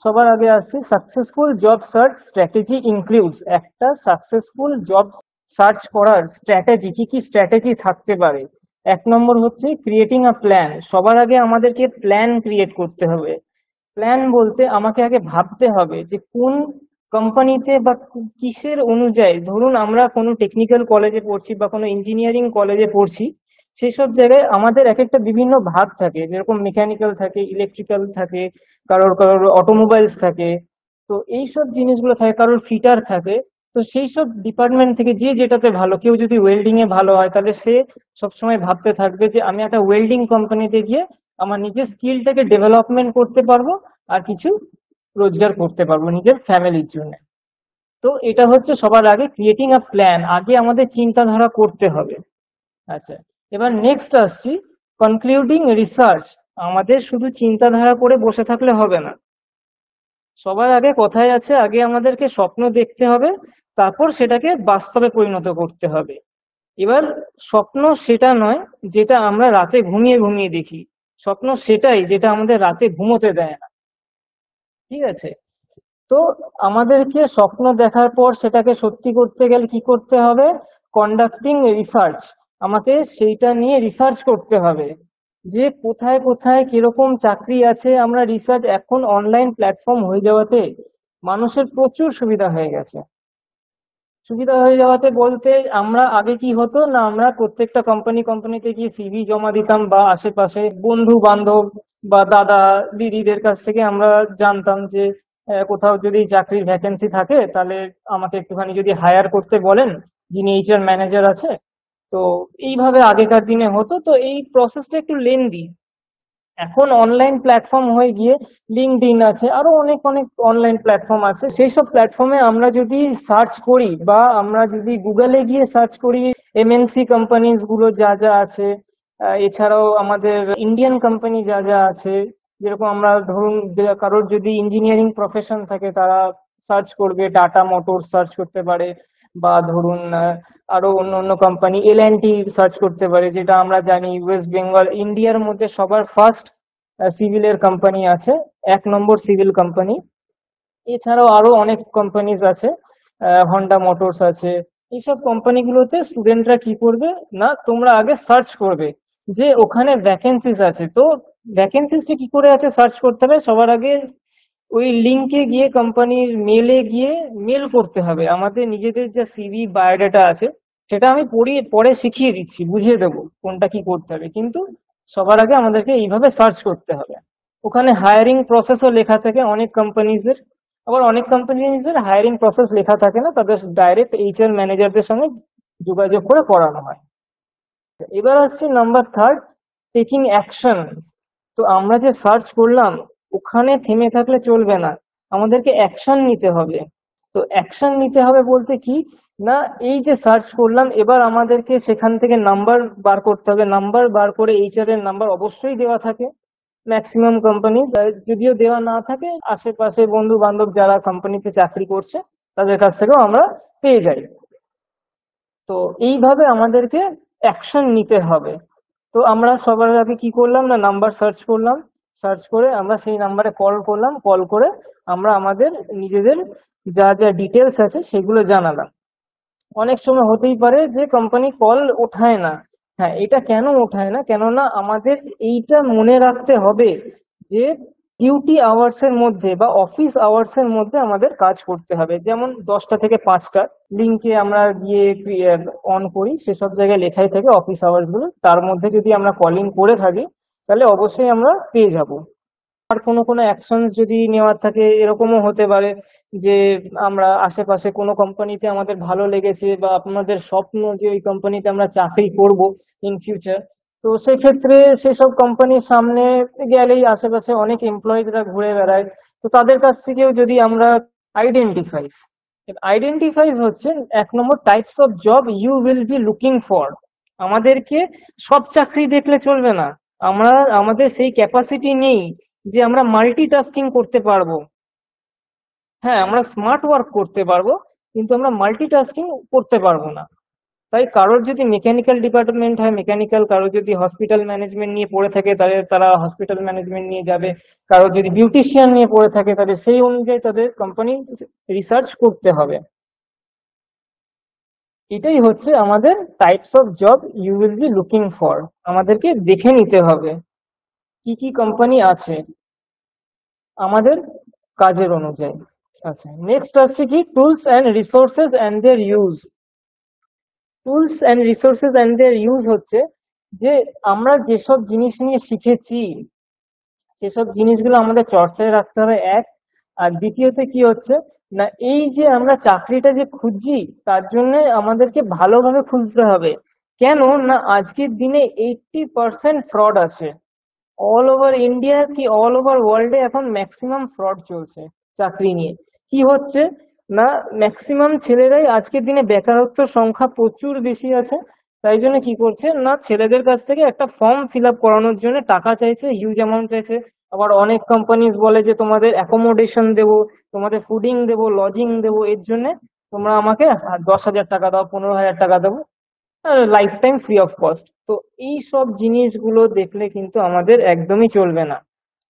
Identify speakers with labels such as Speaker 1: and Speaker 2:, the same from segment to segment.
Speaker 1: সবার আগে আসছি, successful job search strategy includes. একটা সাকসেসফুল জব সার্চ করার স্ট্র্যাটেজি, কি কি স্ট্র্যাটেজি থাকতে পারে? এক নম্বর হচ্ছে ক্রিয়েটিং আ প্ল্যান। সবার আগে আমাদেরকে প্ল্যান ক্রিয়েট করতে হবে। প্ল্যান বলতে আমাকে আগে ভাবতে হবে যে কোন কোম্পানিতে বা কিসের অনুযায়ী, ধরুন আমরা কোনো টেকনিক্যাল কলেজে পড়ছি বা কোনো ইঞ্জিনিয়ারিং কলেজে পড়ছি, সেসব জায়গায় আমাদের এক একটা বিভিন্ন ভাগ থাকে, যেরকম মেকানিক্যাল থাকে, ইলেকট্রিক্যাল থাকে, কারোর কারোর অটোমোবাইলস থাকে। তো এইসব জিনিসগুলো থাকে, কারোর ফিটার থাকে। তো সেই সব ডিপার্টমেন্ট থেকে যে যেটাতে ভালো, কেউ যদি ওয়েল্ডিং এ ভালো হয় তাহলে সে সবসময় ভাবতে থাকবে যে আমি একটা ওয়েল্ডিং কোম্পানিতে গিয়ে আমার নিজের স্কিলটাকে ডেভেলপমেন্ট করতে পারবো, আর কিছু রোজগার করতে পারবো নিজের ফ্যামিলির জন্য। তো এটা হচ্ছে সবার আগে ক্রিয়েটিং আ প্ল্যান, আগে আমাদের চিন্তাধারা করতে হবে। আচ্ছা, এবার নেক্সট আসছি কনক্লুডিং রিসার্চ। আমাদের শুধু চিন্তাধারা করে বসে থাকলে হবে না। সবার আগে কথায় আছে, আগে আমাদেরকে স্বপ্ন দেখতে হবে, তারপর সেটাকে বাস্তবে পরিণত করতে হবে। এবার স্বপ্ন সেটা নয় যেটা আমরা রাতে ঘুমিয়ে ঘুমিয়ে দেখি, স্বপ্ন সেটাই যেটা আমাদের রাতে ঘুমোতে দেয় না। ঠিক আছে? তো আমাদেরকে স্বপ্ন দেখার পর সেটাকে সত্যি করতে গেলে কি করতে হবে? Conducting research. আমাকে সেইটা নিয়ে রিসার্চ করতে হবে যে কোথায় কোথায় কিরকম চাকরি আছে। আমরা রিসার্চ, এখন অনলাইন প্ল্যাটফর্ম হয়ে যাওয়াতে মানুষের প্রচুর সুবিধা হয়ে গেছে। সুবিধা হয়ে যাওয়াতে বলতে, আমরা আগে কি হতো না, আমরা প্রত্যেকটা কোম্পানিতে গিয়ে সিভি জমা দিতাম, বা আশেপাশে বন্ধু বান্ধব বা দাদা দিদিদের কাছ থেকে আমরা জানতাম যে কোথাও যদি চাকরির ভ্যাকেন্সি থাকে তাহলে আমাকে একটুখানি যদি হায়ার করতে বলেন যিনি এইচআর ম্যানেজার আছে। তো এইভাবে আগেকার দিনে হতো, তো এই প্রসেসটা একটু লেন্দি। এখন অনলাইন প্ল্যাটফর্ম হয়ে গিয়ে লিঙ্কডইন আছে, আরো অনেক অনেক অনলাইন প্ল্যাটফর্ম আছে, সেই সব প্ল্যাটফর্মে আমরা যদি সার্চ করি বা আমরা যদি গুগলে গিয়ে সার্চ করি এমএনসি কোম্পানিজ গুলো যা যা আছে, এছাড়াও আমাদের ইন্ডিয়ান কোম্পানি যা যা আছে, যেরকম আমরা ধরুন কারোর যদি ইঞ্জিনিয়ারিং প্রফেশন থাকে তারা সার্চ করবে, টাটা মোটরস সার্চ করতে পারে, বা ধরুন আরো অন্য অন্য কোম্পানি এল&টি সার্চ করতে পারে, যেটা আমরা জানি ওয়েস্ট বেঙ্গল ইন্ডিয়ার মধ্যে সবার ফার্স্ট সিভিলের কোম্পানি আছে, 1 নম্বর সিভিল কোম্পানি। এছাড়াও আরো অনেক কোম্পানিজ আছে, হন্ডা মোটরস আছে। এইসব কোম্পানিগুলোতে স্টুডেন্টরা কি করবে না, তোমরা আগে সার্চ করবে যে ওখানে ভ্যাকেন্সিস আছে। তো ভ্যাকেন্সিসটা কি করে আছে সার্চ করতে হবে? সবার আগে ওই লিঙ্কে গিয়ে, কোম্পানির মেলে গিয়ে মেল করতে হবে আমাদের নিজেদের যা সিভি বায়োডাটা আছে। সেটা আমি পরে শিখিয়ে দিচ্ছি, বুঝিয়ে দেবো কোনটা কি করতে হবে, কিন্তু সবার আগে আমাদেরকে এইভাবে সার্চ করতে হবে। ওখানে হায়ারিং প্রসেসও লেখা থাকে অনেক কোম্পানিজের। আবার অনেক কোম্পানিজের হায়ারিং প্রসেস লেখা থাকে না, তাদের ডাইরেক্ট এইচআর ম্যানেজারদের সঙ্গে যোগাযোগ করে করানো হয়। এবার আসছে নাম্বার থার্ড, টেকিং অ্যাকশন। তো আমরা যে সার্চ করলাম ওখানে থেমে থাকলে চলবে না, আমাদেরকে অ্যাকশন নিতে হবে। তো অ্যাকশন নিতে হবে বলতে কি না, এই যে সার্চ করলাম এবার আমাদেরকে সেখান থেকে নাম্বার বার করতে হবে। নাম্বার বার করে, এইচআর এর নাম্বার অবশ্যই দেওয়া থাকে ম্যাক্সিমাম কোম্পানি, যদিও দেওয়া না থাকে আশেপাশে বন্ধু বান্ধব যারা কোম্পানিতে চাকরি করছে তাদের কাছ থেকেও আমরা পেয়ে যাই। তো এইভাবে আমাদেরকে অ্যাকশন নিতে হবে। তো আমরা সবার আগে কি করলাম না, নাম্বার সার্চ করলাম, সার্চ করে আমরা সেই নাম্বারে কল করলাম, কল করে আমরা আমাদের নিজেদের যা যা ডিটেলস আছে সেগুলো জানালাম। অনেক সময় হতেই পারে যে কোম্পানি কল ওঠায় না। হ্যাঁ, এটা কেন ওঠায় না? কেননা আমাদের এইটা মনে রাখতে হবে যে ডিউটি আওয়ার্স এর মধ্যে বা অফিস আওয়ার্স এর মধ্যে আমাদের কাজ করতে হবে। যেমন 10টা থেকে 5টা লিঙ্কে আমরা গিয়ে অন করি, সেসব জায়গায় লেখাই থাকে অফিস আওয়ার্স গুলো, তার মধ্যে যদি আমরা কলিং করে থাকি তাহলে অবশ্যই আমরা পেয়ে যাব। আর কোনো কোনো অ্যাকশন যদি নেওয়ার থাকে, এরকমও হতে পারে যে আমরা আশেপাশে কোনো কোম্পানিতে আমাদের ভালো লেগেছে বা আপনাদের স্বপ্ন যে ওই কোম্পানিতে আমরা চাকরি করব ইন ফিউচার। তো সেক্ষেত্রে সেসব কোম্পানির সামনে গেলেই আশেপাশে অনেক এমপ্লয়িজরা ঘুরে বেড়ায়। তো তাদের কাছ থেকেও যদি আমরা আইডেন্টিফাইস আইডেন্টিফাইস হচ্ছে 1 number types of job you will be looking for. আমাদেরকে সব চাকরি দেখলে চলবে না। আমরা, আমাদের সেই ক্যাপাসিটি নেই যে আমরা মাল্টিটাস্কিং করতে পারবো। হ্যাঁ, আমরা স্মার্ট ওয়ার্ক করতে পারবো, কিন্তু আমরা মাল্টিটাস্কিং করতে পারবো না। তাই কারোর যদি মেকানিক্যাল ডিপার্টমেন্ট হয় মেকানিক্যাল, কারোর যদি হসপিটাল ম্যানেজমেন্ট নিয়ে পড়ে থাকে তাহলে তারা হসপিটাল ম্যানেজমেন্ট নিয়ে যাবে, কারোর যদি বিউটিশিয়ান নিয়ে পড়ে থাকে তাহলে সেই অনুযায়ী তাদের কোম্পানি রিসার্চ করতে হবে। এটাই হচ্ছে আমাদের types of job you will be looking for. আমাদেরকে দেখে নিতে হবে কি কি কোম্পানি আছে আমাদের কাজের অনুযায়ী। আচ্ছা, নেক্সট আসছে কি tools and resources and their use. Tools and resources and their use হচ্ছে যে আমরা যেসব জিনিস নিয়ে শিখেছি সেসব জিনিসগুলো আমাদের চর্চায় রাখতে হবে, এক। আর দ্বিতীয়ত কি হচ্ছে না, এই যে আমরা চাকরিটা যে খুঁজছি তার জন্য আমাদেরকে ভালোভাবে খুঁজতে হবে। কেন না আজকের দিনে 80% ফ্রড আছে। অল ওভার ইন্ডিয়া কি অল ওভার ওয়ার্ল্ডে এখন ম্যাক্সিমাম ফ্রড চলছে চাকরি নিয়ে। কি হচ্ছে না ম্যাক্সিমাম ছেলেরাই আজকের দিনে বেকারত্ব সংখ্যা প্রচুর বেশি আছে, তাই জন্য কি করছে না ছেলেদের কাছ থেকে একটা ফর্ম ফিল আপ করানোর জন্য টাকা চাইছে, হিউজ অ্যামাউন্ট চাইছে। আবার অনেক কোম্পানিজ বলে যে তোমাদের অ্যাকোমোডেশন দেবো, তোমাদের ফুডিং দেবো, লজিং দেবো, এর জন্য তোমরা আমাকে 10,000 টাকা দাও, 15,000 টাকা দেবো, life time free of cost. তো এই সব জিনিসগুলো দেখলে কিন্তু আমাদের একদমই চলবে না।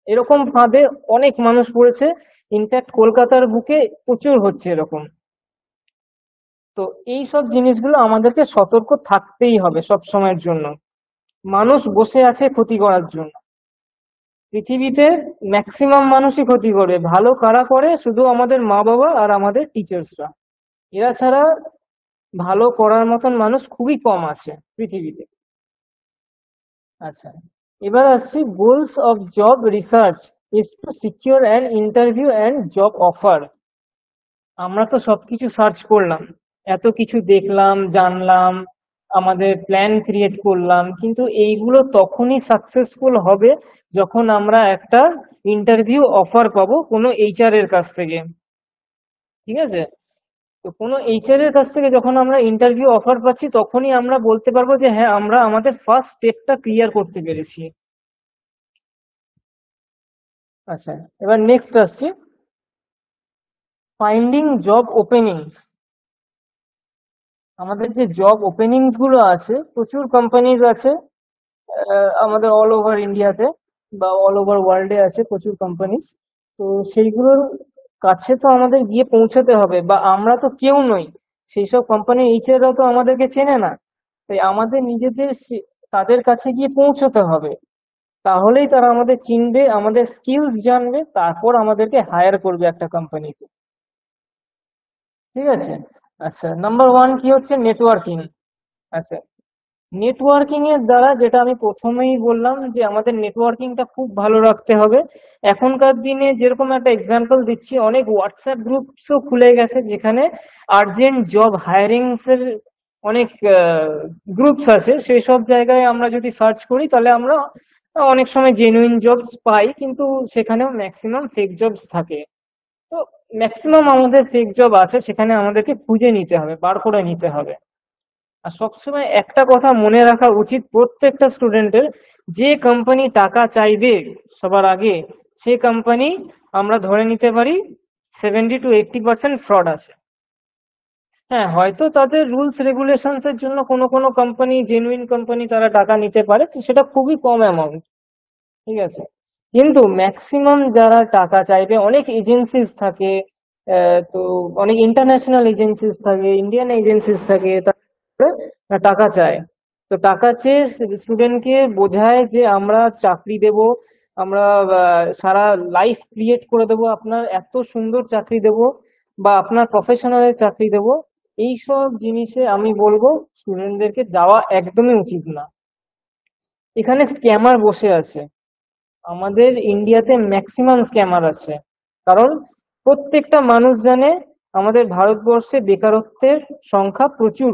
Speaker 1: এরকম ফাঁদে অনেক মানুষ পড়েছে, ইনফ্যাক্ট কলকাতার বুকে প্রচুর হচ্ছে এরকম। তো এই সব জিনিসগুলো আমাদেরকে সতর্ক থাকতেই হবে সব সময়ের জন্য। মানুষ বসে আছে ক্ষতি করার জন্য। পৃথিবীতে ম্যাক্সিমাম মানুষই ক্ষতি করে, ভালো কারা করে শুধু আমাদের মা বাবা আর আমাদের টিচার্সরা। এরা ছাড়া ভালো করার মতন মানুষ খুবই কম আছে পৃথিবীতে। আচ্ছা, এবার আসছি goals of job research is to secure an interview and job offer. আমরা তো সবকিছু সার্চ করলাম, এত কিছু দেখলাম জানলাম, আমাদের প্ল্যান ক্রিয়েট করলাম, কিন্তু এইগুলো তখনই সাকসেসফুল হবে যখন আমরা একটা ইন্টারভিউ অফার পাবো কোনো এইচআর এর কাছ থেকে। ঠিক আছে, তো কোনো এইচআর এর কাছ থেকে যখন আমরা ইন্টারভিউ অফার পাচ্ছি তখনই আমরা বলতে পারবো যে হ্যাঁ আমরা আমাদের ফার্স্ট স্টেপটা ক্লিয়ার করতে পেরেছি। আচ্ছা, এবার নেক্সট আসছি ফাইন্ডিং জব ওপেনিংস। আমাদের যে জব ওপেনিংস গুলো আছে প্রচুর কোম্পানিজ আছে, আমাদের অল ওভার ইন্ডিয়াতে বা অল ওভার ওয়ার্ল্ডে আছে প্রচুর কোম্পানিজ। তো সেইগুলোর কাছে তো আমাদের গিয়ে পৌঁছাতে হবে, বা আমরা তো কেউ নই, সেই সব কোম্পানির এইচআররা তো আমাদেরকে চেনে না। তাই আমাদের নিজেদের তাদের কাছে গিয়ে পৌঁছতে হবে, তাহলেই তারা আমাদের চিনবে, আমাদের স্কিলস জানবে, তারপর আমাদেরকে হায়ার করবে একটা কোম্পানিতে। ঠিক আছে। আচ্ছা, নাম্বার ওয়ান কি হচ্ছে নেটওয়ার্কিং। আচ্ছা, নেটওয়ার্কিং এর দ্বারা যেটা আমি প্রথমেই বললাম যে আমাদের নেটওয়ার্কিংটা খুব ভালো রাখতে হবে। এখনকার দিনে যেরকম একটা এক্সাম্পল দিচ্ছি, অনেক হোয়াটসঅ্যাপ গ্রুপসও খুলে গেছে যেখানে আর্জেন্ট জব হায়ারিংস এর অনেক গ্রুপস আছে। সেই সব জায়গায় আমরা যদি সার্চ করি তাহলে আমরা অনেক সময় জেনুইন জবস পাই, কিন্তু সেখানেও ম্যাক্সিমাম ফেক জবস থাকে। তো ম্যাক্সিমাম আমাদের ফেক জব আছে, সেখানে আমাদেরকে খুঁজে নিতে হবে, বার করে নিতে হবে। আর সবসময় একটা কথা মনে রাখা উচিত প্রত্যেকটা স্টুডেন্টের, যে কোম্পানি টাকা চাইবে সবার আগে সেই কোম্পানি আমরা ধরে নিতে পারি 70 to 80% ফ্রড আছে। হ্যাঁ, হয়তো তাদের রুলস রেগুলেশনস এর জন্য কোনো কোনো কোম্পানি, জেনুইন কোম্পানি, তারা টাকা নিতে পারে, তো সেটা খুবই কম অ্যামাউন্ট। ঠিক আছে, কিন্তু ম্যাক্সিমাম যারা টাকা চাইবে, অনেক এজেন্সিস থাকে, তো অনেক ইন্টারন্যাশনাল এজেন্সিস থাকে, ইন্ডিয়ান এজেন্সিস থাকে, তারা টাকা চায়। তো টাকা চেয়ে স্টুডেন্টকে বোঝায় যে আমরা চাকরি দেব, আমরা সারা লাইফ ক্রিয়েট করে দেব, আপনার এত সুন্দর চাকরি দেব, বা আপনার প্রফেশনালের চাকরি দেব। এইসব জিনিসে আমি বলবো স্টুডেন্টদেরকে যাওয়া একদমই উচিত না। এখানে স্ক্যামার বসে আছে, আমাদের ইন্ডিয়াতে ম্যাক্সিমাম স্ক্যামার আছে। কারণ প্রত্যেকটা মানুষ জানে আমাদের ভারতবর্ষে বেকারত্বের সংখ্যা প্রচুর,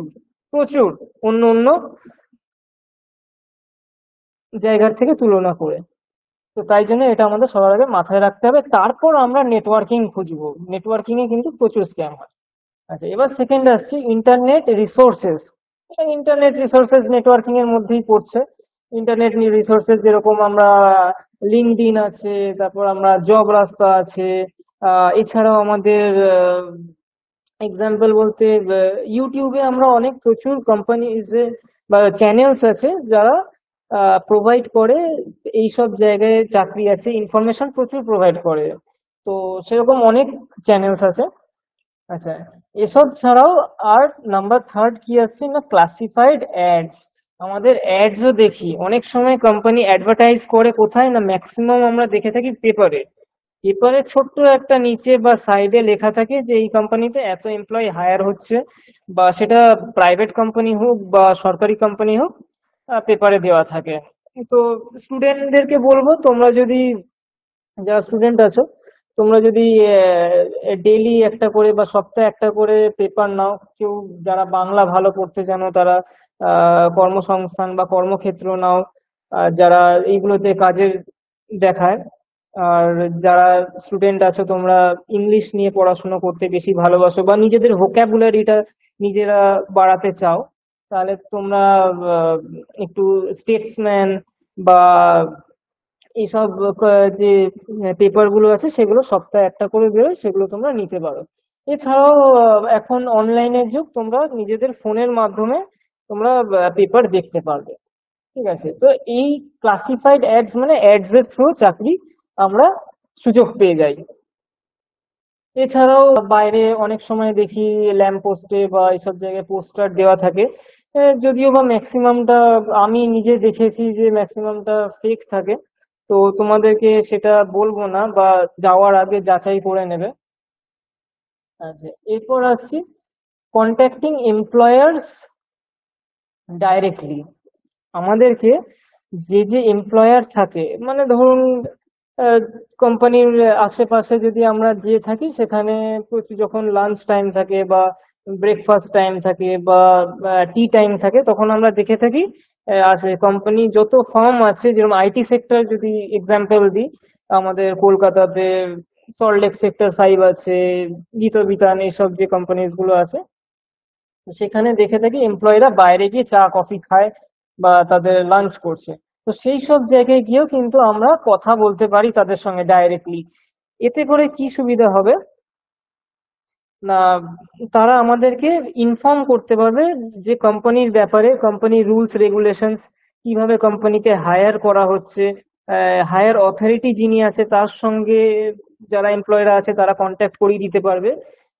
Speaker 1: প্রচুর, অন্য অন্য জায়গার থেকে তুলনা করে। তো তাই জন্য এটা আমাদের সবার আগে মাথায় রাখতে হবে, তারপর আমরা নেটওয়ার্কিং খুঁজবো। নেটওয়ার্কিং এ কিন্তু প্রচুর স্ক্যাম হয়। আচ্ছা, এবার সেকেন্ড আসছে internet resources. Internet resources networking এর মধ্যেই পড়ছে। ইন্টারনেট রিসোর্সেস যেরকম আমরা লিঙ্কডইন আছে, তারপর আমরা জব রাস্তা আছে, এছাড়াও আমাদের এক্সাম্পল বলতে ইউটিউবে আমরা অনেক প্রচুর কোম্পানিজ বা চ্যানেলস আছে যারা প্রোভাইড করে, এইসব জায়গায় চাকরি আছে, ইনফরমেশন প্রচুর প্রোভাইড করে। তো সেরকম অনেক চ্যানেলস আছে। আচ্ছা, এসব ছাড়াও আর নাম্বার থার্ড কি আসছে না, ক্লাসিফাইড অ্যাডস। আমাদের অ্যাডসও দেখি অনেক সময় কোম্পানি অ্যাডভার্টাইজ করে কোথায় না, ম্যাক্সিমাম আমরা দেখে থাকি পেপারে। পেপারে ছোট্ট একটা নিচে বা সাইডে লেখা থাকে যে এই কোম্পানিতে এত এমপ্লয়ি হায়ার হচ্ছে, বা সেটা প্রাইভেট কোম্পানি হোক বা সরকারি কোম্পানি হোক, পেপারে দেওয়া থাকে। তো স্টুডেন্টদেরকে বলবো, তোমরা যদি, যারা স্টুডেন্ট আছো, তোমরা যদি ডেইলি একটা করে বা সপ্তাহে একটা করে পেপার নাও, কেউ যারা বাংলা ভালো পড়তে জানো তারা কর্মসংস্থান বা কর্মক্ষেত্র নাও, যারা এইগুলোতে কাজের দেখায়। আর যারা স্টুডেন্ট আছো, তোমরা ইংলিশ নিয়ে পড়াশোনা করতে বেশি ভালোবাসো বা নিজেদের ভোকাবুলারিটা নিজেরা বাড়াতে চাও, তাহলে তোমরা একটু স্টেটসম্যান বা এইসব যে পেপার গুলো আছে সেগুলো সপ্তাহে একটা করে বেরোয়, সেগুলো তোমরা নিতে পারো। এছাড়াও এখন অনলাইনের যুগ, তোমরা নিজেদের ফোনের মাধ্যমে তোমরা পেপার দেখতে পারবে। ঠিক আছে, তো এই ক্লাসিফাইড অ্যাডস মানে অ্যাডস এর থ্রু চাকরি আমরা সুযোগ পেয়ে যাই। এছাড়াও বাইরে অনেক সময় দেখি ল্যাম্প পোস্টে বা এইসব জায়গায় পোস্টার দেওয়া থাকে। যদিও বা ম্যাক্সিমামটা, আমি নিজে দেখেছি যে ম্যাক্সিমামটা ফেক থাকে। তো তোমাদেরকে সেটা বলবো না, বা যাওয়ার আগে যাচাই করে নেবে। আচ্ছা, এরপর আসছি কন্ট্যাক্টিং এমপ্লয়ার্স ডাইরেক্টলি। আমাদেরকে যে যে এমপ্লয়ার থাকে, মানে ধরুন কোম্পানির আশেপাশে যদি আমরা যেয়ে থাকি, সেখানে প্রচুর যখন লাঞ্চ টাইম থাকে বা ব্রেকফাস্ট টাইম থাকে বা টি টাইম থাকে, তখন আমরা দেখে থাকি আসে কোম্পানি যত ফার্ম আছে, যেরকম আইটি সেক্টর যদি এক্সাম্পল দিই, আমাদের কলকাতাতে সল্টলেক সেক্টর 5 আছে, গীতবিতান, এইসব যে কোম্পানিজ গুলো আছে, তো সেখানে দেখে থাকি এমপ্লয়িরা বাইরে গিয়ে চা কফি খায় বা তাদের লাঞ্চ করছে। তো সেই সব জায়গায় গিয়েও কিন্তু আমরা কথা বলতে পারি তাদের সঙ্গে ডাইরেক্টলি। এতে করে কি সুবিধা হবে না, তারা আমাদেরকে ইনফর্ম করতে পারবে যে কোম্পানির ব্যাপারে, কোম্পানির রুলস রেগুলেশনস, কিভাবে কোম্পানিতে হায়ার করা হচ্ছে, হায়ার অথরিটি যিনি আছে তার সঙ্গে যারা এমপ্লয়িরা আছে তারা কন্ট্যাক্ট করিয়ে দিতে পারবে।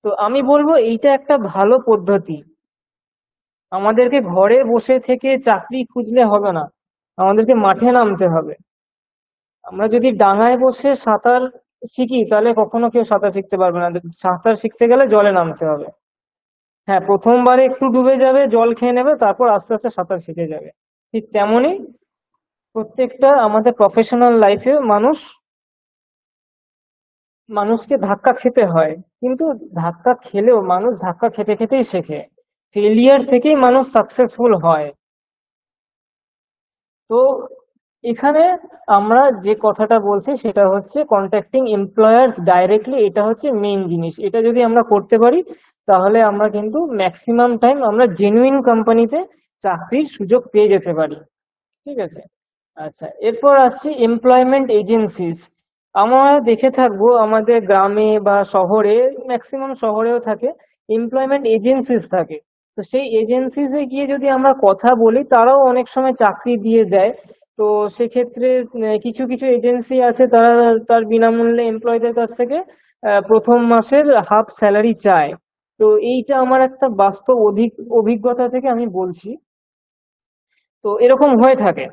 Speaker 1: তো আমি বলবো এইটা একটা ভালো পদ্ধতি। আমাদেরকে ঘরে বসে থেকে চাকরি খুঁজলে হবে না, আমাদেরকে মাঠে নামতে হবে। আমরা যদি ডাঙায় বসে সাঁতার শিখি, তাহলে কখনো কেউ সাঁতার শিখতে পারবে না। সাঁতার শিখতে গেলে জলে নামতে হবে। হ্যাঁ, প্রথমবারে একটু ডুবে যাবে, জল খেয়ে নেবে, তারপর আস্তে আস্তে সাঁতার শিখে যাবে। ঠিক তেমনই প্রত্যেকটা আমাদের প্রফেশনাল লাইফে মানুষকে ধাক্কা খেতে হয়, কিন্তু ধাক্কা খেলেও মানুষ ধাক্কা খেতে খেতেই শেখে। ফেলিয়ার থেকেই মানুষ সাকসেসফুল হয়। তো এখানে আমরা যে কথাটা বলছি সেটা হচ্ছে কন্ট্যাক্টিং এমপ্লয়ার্স ডাইরেক্টলি, এটা হচ্ছে মেইন জিনিস। এটা যদি আমরা করতে পারি, তাহলে আমরা কিন্তু ম্যাক্সিমাম টাইম আমরা জেনুইন কোম্পানিতে চাকরির সুযোগ পেয়ে যেতে পারি। ঠিক আছে। আচ্ছা, এরপর আসছি এমপ্লয়মেন্ট এজেন্সিস। আমরা দেখে থাকবো আমাদের গ্রামে বা শহরে, ম্যাক্সিমাম শহরেও থাকে, এমপ্লয়মেন্ট এজেন্সিস থাকে। তো সেই এজেন্সিসে গিয়ে যদি আমরা কথা বলি, তারাও অনেক সময় চাকরি দিয়ে দেয়। তো সেক্ষেত্রে কিছু কিছু এজেন্সি আছে, তারা তার বিনামূল্যে এমপ্লয়ীদের কাছ থেকে প্রথম মাসের হাফ স্যালারি চায়। তো এইটা আমার একটা বাস্তব অভিজ্ঞতা থেকে আমি বলছি। তো এরকম হয়ে থাকে।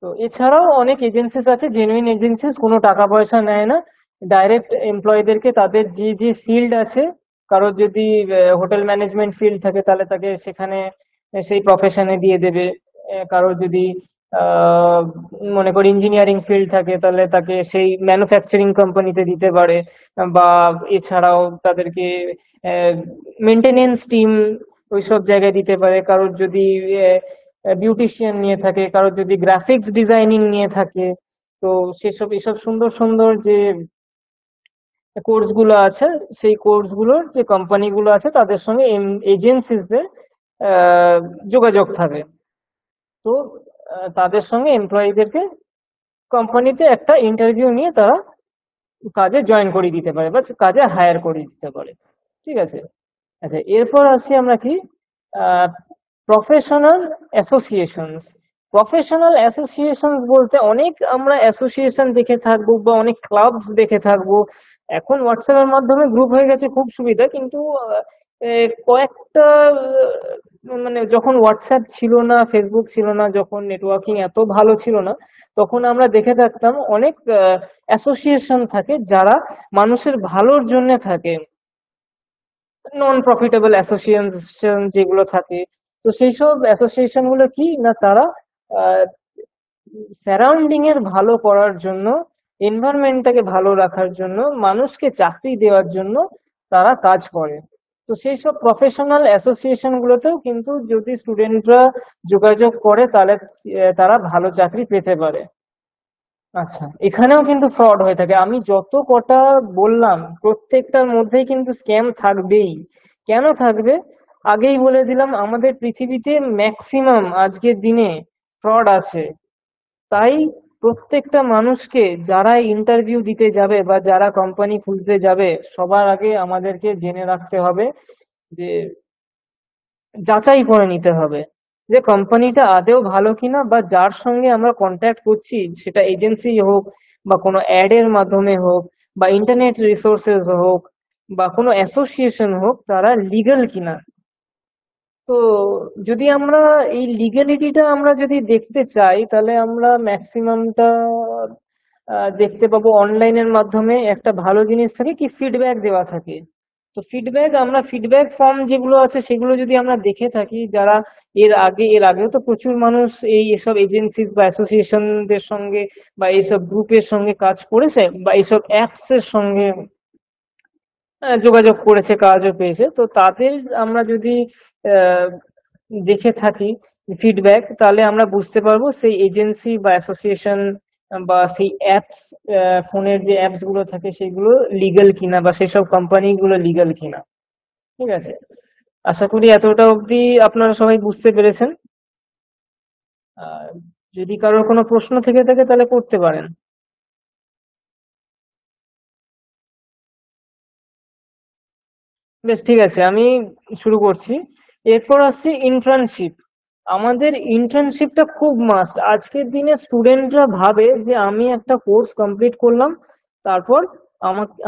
Speaker 1: তো এছাড়াও অনেক এজেন্সিস আছে, জেনুইন এজেন্সিস, কোনো টাকা পয়সা নেয় না, ডাইরেক্ট এমপ্লয়ীদেরকে তাদের যে যে ফিল্ড আছে, কারোর যদি হোটেল ম্যানেজমেন্ট ফিল্ড থাকে তাহলে তাকে সেখানে সেই প্রফেশনে দিয়ে দেবে। কারোর যদি আহ মনে করি ইঞ্জিনিয়ারিং ফিল্ড থাকে, তাহলে তাকে সেই ম্যানুফ্যাকচারিং কোম্পানিতে দিতে পারে। বা এছাড়াও তাদেরকে মেনটেনেন্স টিম ওইসব জায়গায় দিতে পারে। কারোর যদি বিউটিশিয়ান নিয়ে থাকে, কারোর যদি গ্রাফিক্স ডিজাইনিং নিয়ে থাকে, তো সেসব এসব সুন্দর সুন্দর যে কোর্স গুলো আছে, সেই কোর্স গুলোর যে কোম্পানি গুলো আছে তাদের সঙ্গে এজেন্সিসদের যোগাযোগ থাকে। তো তাদের সঙ্গে এমপ্লয়ীদেরকে কোম্পানিতে একটা ইন্টারভিউ নিয়ে তারা কাজে জয়েন করিয়ে দিতে পারে বা কাজে হায়ার করিয়ে দিতে পারে। ঠিক আছে। আচ্ছা, এরপর আসি আমরা কি প্রফেশনাল অ্যাসোসিয়েশনস। প্রফেশনাল অ্যাসোসিয়েশনস বলতে অনেক আমরা অ্যাসোসিয়েশন দেখে থাকবো বা অনেক ক্লাবস দেখে থাকবো। এখন হোয়াটসঅ্যাপ এর মাধ্যমে গ্রুপ হয়ে গেছে, খুব সুবিধা, কিন্তু কয়েকটা মানে যখন হোয়াটসঅ্যাপ ছিল না, ফেসবুক ছিল না, যখন নেটওয়ার্কিং এত ভালো ছিল না, তখন আমরা দেখে থাকতাম অনেক অ্যাসোসিয়েশন থাকে যারা মানুষের ভালোর জন্য থাকে, নন প্রফিটেবল অ্যাসোসিয়েশন যেগুলো থাকে। তো সেই সব অ্যাসোসিয়েশন গুলো কি না, তারা সারাউন্ডিং এর ভালো করার জন্য, এনভায়রনমেন্টটাকে ভালো রাখার জন্য, মানুষকে চাকরি দেওয়ার জন্য তারা কাজ করে। তো সেই সব প্রফেশনাল অ্যাসোসিয়েশন গুলোতেও কিন্তু যদি স্টুডেন্টরা যোগাযোগ করে, তাহলে তারা ভালো চাকরি পেতে পারে। আচ্ছা, এখানেও কিন্তু ফ্রড হয়ে থাকে। আমি যত কটা বললাম প্রত্যেকটার মধ্যেই কিন্তু স্ক্যাম থাকবেই। কেন থাকবে? আগেই বলে দিলাম, আমাদের পৃথিবীতে ম্যাক্সিমাম আজকের দিনে ফ্রড আছে। তাই প্রত্যেকটা মানুষকে, যারা ইন্টারভিউ দিতে যাবে বা যারা কোম্পানি খুঁজতে যাবে, সবার আগে আমাদেরকে জেনে রাখতে হবে যে, যাচাই করে নিতে হবে যে কোম্পানিটা আদৌ ভালো কিনা, বা যার সঙ্গে আমরা কন্ট্যাক্ট করছি, সেটা এজেন্সি হোক বা কোনো অ্যাড এর মাধ্যমে হোক বা ইন্টারনেট রিসোর্সেস হোক বা কোনো অ্যাসোসিয়েশন হোক, তারা লিগ্যাল কিনা। তো যদি আমরা এই লিগ্যালিটিটা আমরা যদি দেখতে চাই, তাহলে আমরা ম্যাক্সিমামটা দেখতে পাবো অনলাইনের মাধ্যমে। একটা ভালো জিনিস থাকে কি, ফিডব্যাক দেওয়া থাকে। তো আমরা ফিডব্যাক ফর্ম যেগুলো আছে সেগুলো যদি আমরা দেখে থাকি, যারা এর আগেও তো প্রচুর মানুষ এসব এজেন্সিস বা অ্যাসোসিয়েশনদের সঙ্গে বা এইসব গ্রুপের সঙ্গে কাজ করেছে বা এইসব অ্যাপস এর সঙ্গে যোগাযোগ করেছে, কাজও পেয়েছে। তো তাদের আমরা যদি আহ, দেখে থাকি ফিডব্যাক, তাহলে আমরা বুঝতে পারবো সেই এজেন্সি বা অ্যাসোসিয়েশন বা সেই অ্যাপস, ফোনের যে অ্যাপস গুলো থাকে সেগুলো লিগ্যাল কিনা, বা সেই সব কোম্পানি গুলো লিগ্যাল কিনা। ঠিক আছে, আশা করি এতটা অবধি আপনারা সবাই বুঝতে পেরেছেন। আর যদি কারোর কোনো প্রশ্ন থেকে থাকে তাহলে করতে পারেন। বেশ, ঠিক আছে, আমি শুরু করছি। এরপর আসছে ইন্টার্নশিপ। আমাদের ইন্টার্নশিপটা খুব মাস্ট। আজকের দিনে স্টুডেন্টরা ভাবে যে আমি একটা কোর্স কমপ্লিট করলাম, তারপর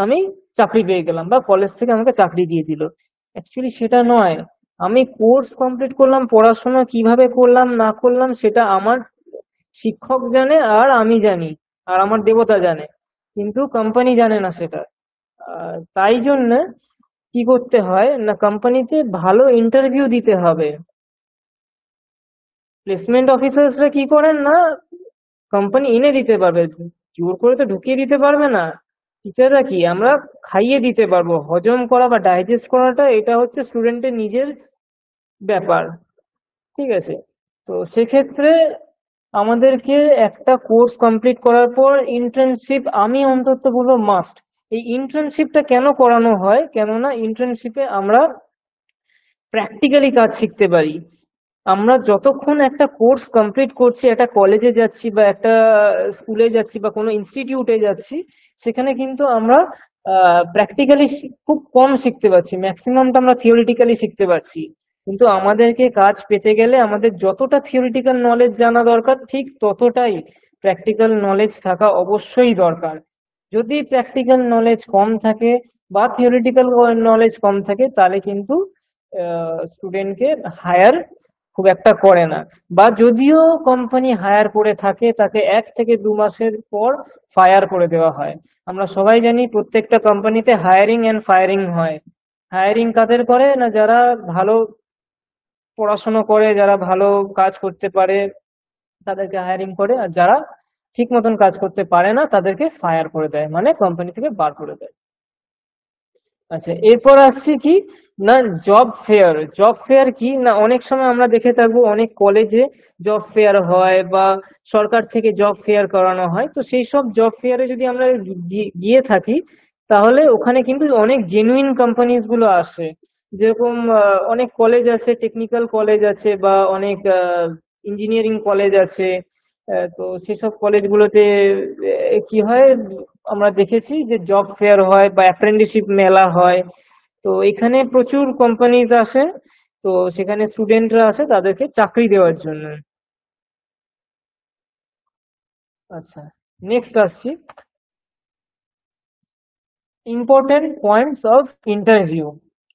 Speaker 1: আমি চাকরি পেয়ে গেলাম, বা কলেজ থেকে আমাকে চাকরি দিয়ে দিল। অ্যাকচুয়ালি সেটা নয়। আমি কোর্স কমপ্লিট করলাম, পড়াশোনা কিভাবে করলাম না করলাম সেটা আমার শিক্ষক জানে, আর আমি জানি, আর আমার দেবতা জানে, কিন্তু কোম্পানি জানে না সেটা। তাই জন্য কি করতে হয় না, কোম্পানিতে ভালো ইন্টারভিউ দিতে হবে। প্লেসমেন্ট অফিসার্সরা কি করেন না, কোম্পানি এনে দিতে পারবে, জোর করে তো ঢুকিয়ে দিতে পারবে না। টিচাররা কি, আমরা খাইয়ে দিতে পারবো। হজম করা বা ডাইজেস্ট করাটা এটা হচ্ছে স্টুডেন্টের নিজের ব্যাপার। ঠিক আছে। তো সেক্ষেত্রে আমাদেরকে একটা কোর্স কমপ্লিট করার পর ইন্টার্নশিপ, আমি অন্তত বলবো মাস্ট। এই ইন্টার্নশিপটা কেন করানো হয়, কেননা ইন্টার্নশিপে আমরা প্র্যাকটিক্যালি কাজ শিখতে পারি। আমরা যতক্ষণ একটা কোর্স কমপ্লিট করছি, একটা কলেজে যাচ্ছি বা একটা স্কুলে যাচ্ছি বা কোনো ইনস্টিটিউটে যাচ্ছি, সেখানে কিন্তু আমরা প্র্যাকটিক্যালি খুব কম শিখতে পারছি। ম্যাক্সিমামটা আমরা থিওরিটিক্যালি শিখতে পারছি। কিন্তু আমাদেরকে কাজ পেতে গেলে আমাদের যতটা থিওরিটিক্যাল নলেজ জানা দরকার, ঠিক ততটাই প্র্যাকটিক্যাল নলেজ থাকা অবশ্যই দরকার। যদি প্র্যাকটিক্যাল নলেজ কম থাকে বা থিওরিটিক্যাল নলেজ কম থাকে, তাহলে কিন্তু স্টুডেন্টকে হায়ার খুব একটা করে না। বা যদিও কোম্পানি হায়ার করে থাকে, তাকে 1 থেকে 2 মাসের পর ফায়ার করে দেওয়া হয়। আমরা সবাই জানি প্রত্যেকটা কোম্পানিতে হায়ারিং এন্ড ফায়ারিং হয়। হায়ারিং কাদের করে না, যারা ভালো পড়াশোনা করে, যারা ভালো কাজ করতে পারে, তাদেরকে হায়ারিং করে, আর যারা ঠিক মতন কাজ করতে পারে না তাদেরকে ফায়ার করে দেয়, মানে কোম্পানি থেকে বার করে দেয়। আচ্ছা, এরপর আসছে কি না, জব ফেয়ার। জব ফেয়ার কি না, অনেক সময় আমরা দেখে থাকবো অনেক কলেজে জব ফেয়ার হয় বা সরকার থেকে জব ফেয়ার করানো হয়। তো সেই সব জব ফেয়ারে যদি আমরা গিয়ে থাকি, তাহলে ওখানে কিন্তু অনেক জেনুইন কোম্পানিজ গুলো আসে। যেরকম অনেক কলেজ আছে, টেকনিক্যাল কলেজ আছে বা অনেক ইঞ্জিনিয়ারিং কলেজ আছে। তো সেসব কলেজগুলোতে কি হয়, আমরা দেখেছি যে জব ফেয়ার হয় বা অ্যাপ্রেন্টিসশিপ মেলা হয়। তো এখানে প্রচুর কোম্পানিজ আসে, তো সেখানে স্টুডেন্টরা আসে তাদেরকে চাকরি দেওয়ার জন্য। আচ্ছা, নেক্সট আসছি, ইম্পর্টেন্ট পয়েন্টস অফ ইন্টারভিউ।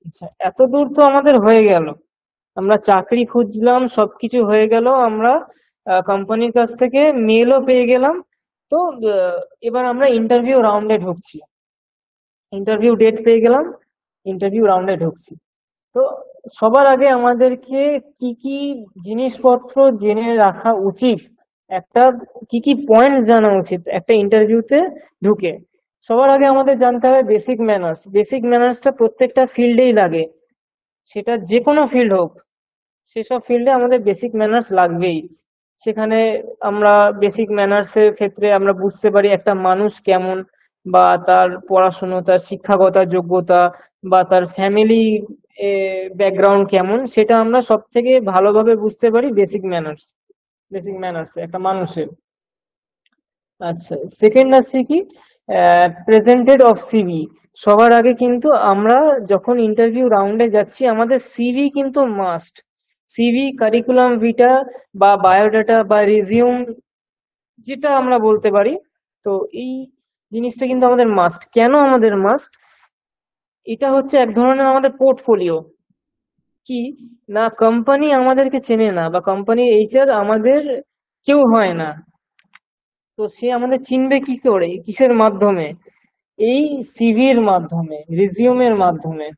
Speaker 1: আচ্ছা, এত দূর তো আমাদের হয়ে গেল, আমরা চাকরি খুঁজলাম, সবকিছু হয়ে গেল, আমরা কোম্পানির কাছ থেকে মেলও পেয়ে গেলাম। তো এবার আমরা ইন্টারভিউ রাউন্ডে ঢুকছি, ইন্টারভিউ ডেট পেয়ে গেলাম, ইন্টারভিউ রাউন্ডে ঢুকছি। তো সবার আগে আমাদেরকে কি কি জিনিসপত্র জেনে রাখা উচিত, একটা কি কি পয়েন্টস জানা উচিত একটা ইন্টারভিউতে ঢুকে? সবার আগে আমাদের জানতে হবে বেসিক ম্যানার্স। বেসিক ম্যানার্সটা প্রত্যেকটা ফিল্ডেই লাগে, সেটা যে কোনো ফিল্ড হোক, সেসব ফিল্ডে আমাদের বেসিক ম্যানার্স লাগবেই। সেখানে আমরা বেসিক ম্যানার্স এর ক্ষেত্রে আমরা বুঝতে পারি একটা মানুষ কেমন, বা তার পড়াশুনো, তার শিক্ষাগত যোগ্যতা, বা তার ফ্যামিলি ব্যাকগ্রাউন্ড কেমন, সেটা আমরা সব থেকে ভালোভাবে বুঝতে পারি বেসিক ম্যানার্স, বেসিক ম্যানার্স একটা মানুষের। আচ্ছা, সেকেন্ড আসছে কি, প্রেজেন্টেড অফ সিভি। সবার আগে কিন্তু আমরা যখন ইন্টারভিউ রাউন্ডে যাচ্ছি, আমাদের সিভি কিন্তু মাস্ট। সিভি, কারিকুলাম ভিটা বা বায়োডাটা বা রিজিউম, যেটা আমরা বলতে পারি। তো এই জিনিসটা কিন্তু আমাদের মাস্ট। কেন আমাদের মাস্ট? এটা হচ্ছে এক ধরনের আমাদের পোর্টফোলিও। কি না, কোম্পানি আমাদেরকে চেনে না, বা কোম্পানির এইচআর আমাদের কেউ হয় না, তো সে আমাদের চিনবে কি করে, কিসের মাধ্যমে? এই সিভির মাধ্যমে, রিজিউমের মাধ্যমে,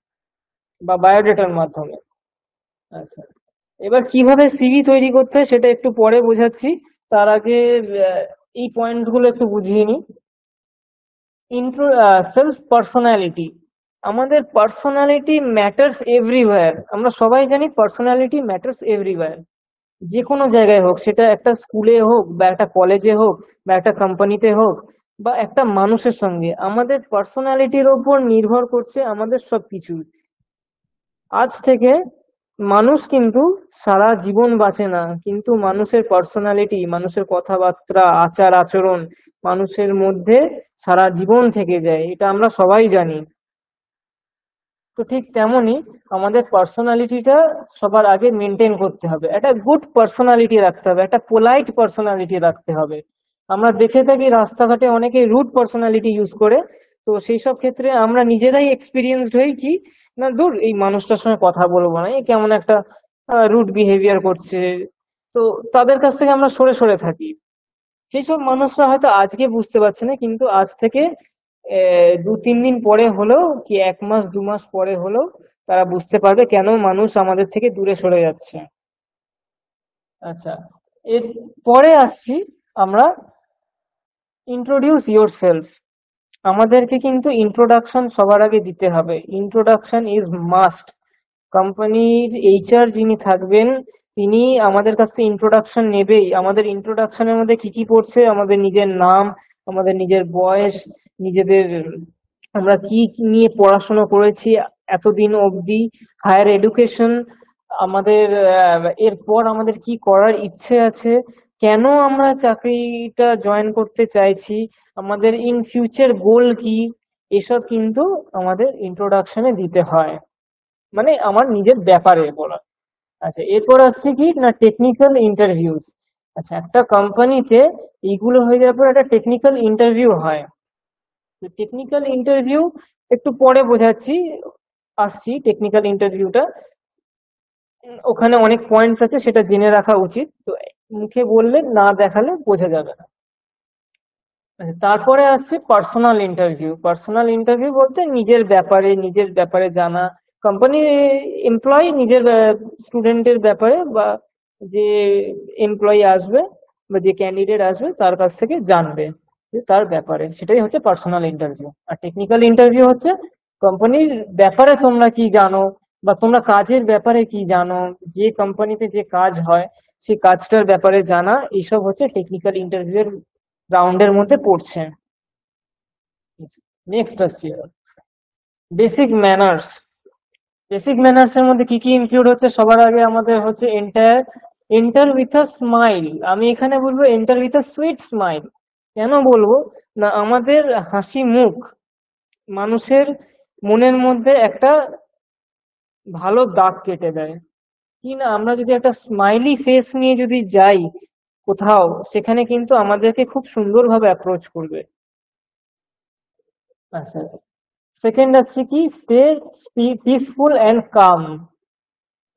Speaker 1: বা বায়োডাটার মাধ্যমে। আচ্ছা, এবার কিভাবে সিভি তৈরি করতে হয় সেটা একটু পরে বোঝাচ্ছি। তার আগে এই পয়েন্টস গুলো একটু বুঝিয়ে নিই। Intro, self personality. আমাদের পার্সোনালিটি ম্যাটার্স এভরিওয়্যার। আমরা সবাই জানি পার্সোনালিটি ম্যাটার্স এভরিওয়্যার। যে কোনো জায়গায় হোক, সেটা একটা স্কুলে হোক, বা একটা কলেজে হোক, বা একটা কোম্পানিতে হোক, বা একটা মানুষের সঙ্গে, আমাদের পার্সোনালিটির ওপর নির্ভর করছে আমাদের সবকিছু। আজ থেকে মানুষ কিন্তু সারা জীবন বাঁচে না, কিন্তু মানুষের পার্সোনালিটি, মানুষের কথাবার্তা, আচার আচরণ মানুষের মধ্যে সারা জীবন থেকে যায়, এটা আমরা সবাই জানি। তো ঠিক তেমনই আমাদের পার্সোনালিটিটা সবার আগে মেনটেন করতে হবে, একটা গুড পার্সোনালিটি রাখতে হবে, একটা পোলাইট পার্সোনালিটি রাখতে হবে। আমরা দেখে থাকি রাস্তাঘাটে অনেকে রুড পার্সোনালিটি ইউজ করে। তো সেই সব ক্ষেত্রে আমরা নিজেরাই এক্সপিরিয়েন্সড হই কি, না দূর এই মানুষটার সঙ্গে কথা বলবো না, এই কেমন একটা রুড বিহেভিয়ার করছে। তো তাদের কাছ থেকে আমরা সরে সরে থাকি। সেই সব মানুষরা হয়তো আজকে বুঝতে পারছে না, কিন্তু আজ থেকে 2-3 দিন পরে হলেও কি, 1 মাস 2 মাস পরে হলেও তারা বুঝতে পারবে কেন মানুষ আমাদের থেকে দূরে সরে যাচ্ছে। আচ্ছা, এর পরে আসছি আমরা, ইন্ট্রোডিউস ইয়োর সেলফ। আমাদেরকে কিন্তু ইন্ট্রোডাকশন সবার আগে দিতে হবে, ইন্ট্রোডাকশন ইজ মাস্ট। কোম্পানির এইচআর যিনি থাকবেন, তিনি আমাদের কাছ থেকে ইন্ট্রোডাকশন নেবেই। আমাদের ইন্ট্রোডাকশনের মধ্যে কি কি পড়ছে, আমাদের নিজের নাম, আমাদের নিজের বয়স, নিজেদের আমরা কি কি নিয়ে পড়াশোনা করেছি এতদিন অবধি, হায়ার এডুকেশন, আমাদের এরপর আমাদের কি করার ইচ্ছে আছে, কেন আমরা চাকরিটা জয়েন করতে চাইছি, আমাদের ইন ফিউচার গোল কি, এসব কিন্তু আমাদের ইন্ট্রোডাকশনে দিতে হয়, মানে আমার নিজের ব্যাপারে বলা। আচ্ছা, এরপর আসছে কি না, টেকনিক্যাল ইন্টারভিউস। আচ্ছা, একটা কোম্পানিতে এইগুলো হয়ে যাওয়ার পর একটা টেকনিক্যাল ইন্টারভিউ হয়। তো টেকনিক্যাল ইন্টারভিউ একটু পরে বোঝাচ্ছি, আসছি টেকনিক্যাল ইন্টারভিউটা। ওখানে অনেক পয়েন্টস আছে, সেটা জেনে রাখা উচিত, তো মুখে বললে না দেখালে বোঝা যাবে না। আচ্ছা, তারপরে আসছে পার্সোনাল ইন্টারভিউ। পার্সোনাল ইন্টারভিউ বলতে নিজের ব্যাপারে, নিজের ব্যাপারে জানা, কোম্পানি এমপ্লয়ি নিজের স্টুডেন্টের ব্যাপারে, বা যে এমপ্লয়ি আসবে বা যে ক্যান্ডিডেট আসবে তার কাছ থেকে জানবে যে তার ব্যাপারে, সেটাই হচ্ছে পার্সোনাল ইন্টারভিউ। আর টেকনিক্যাল ইন্টারভিউ হচ্ছে কোম্পানির ব্যাপারে তোমরা কি জানো, বা তোমরা কাজের ব্যাপারে কি জানো, যে কোম্পানিতে যে কাজ হয় সেই কাজটার ব্যাপারে জানা, এইসব হচ্ছে টেকনিক্যাল ইন্টারভিউ এর রাউন্ডের মধ্যে পড়ছে। নেক্সট আসছি, বেসিক ম্যানার্স। বেসিক ম্যানার্স এর মধ্যে কি কি ইনক্লুড হচ্ছে, সবার আগে আমাদের হচ্ছে enter, enter with a smile. আমি এখানে বলবো enter with a sweet smile. কেন বলবো না, আমাদের হাসি মুখ মানুষের মনের মধ্যে একটা ভালো দাগ কেটে দেয়। কি না, আমরা যদি একটা স্মাইলি ফেস নিয়ে যদি যাই কোথাও, সেখানে কিন্তু আমাদেরকে খুব সুন্দরভাবে অ্যাপ্রোচ করবে। আচ্ছা, সেকেন্ড আছে কি, stay peaceful and calm.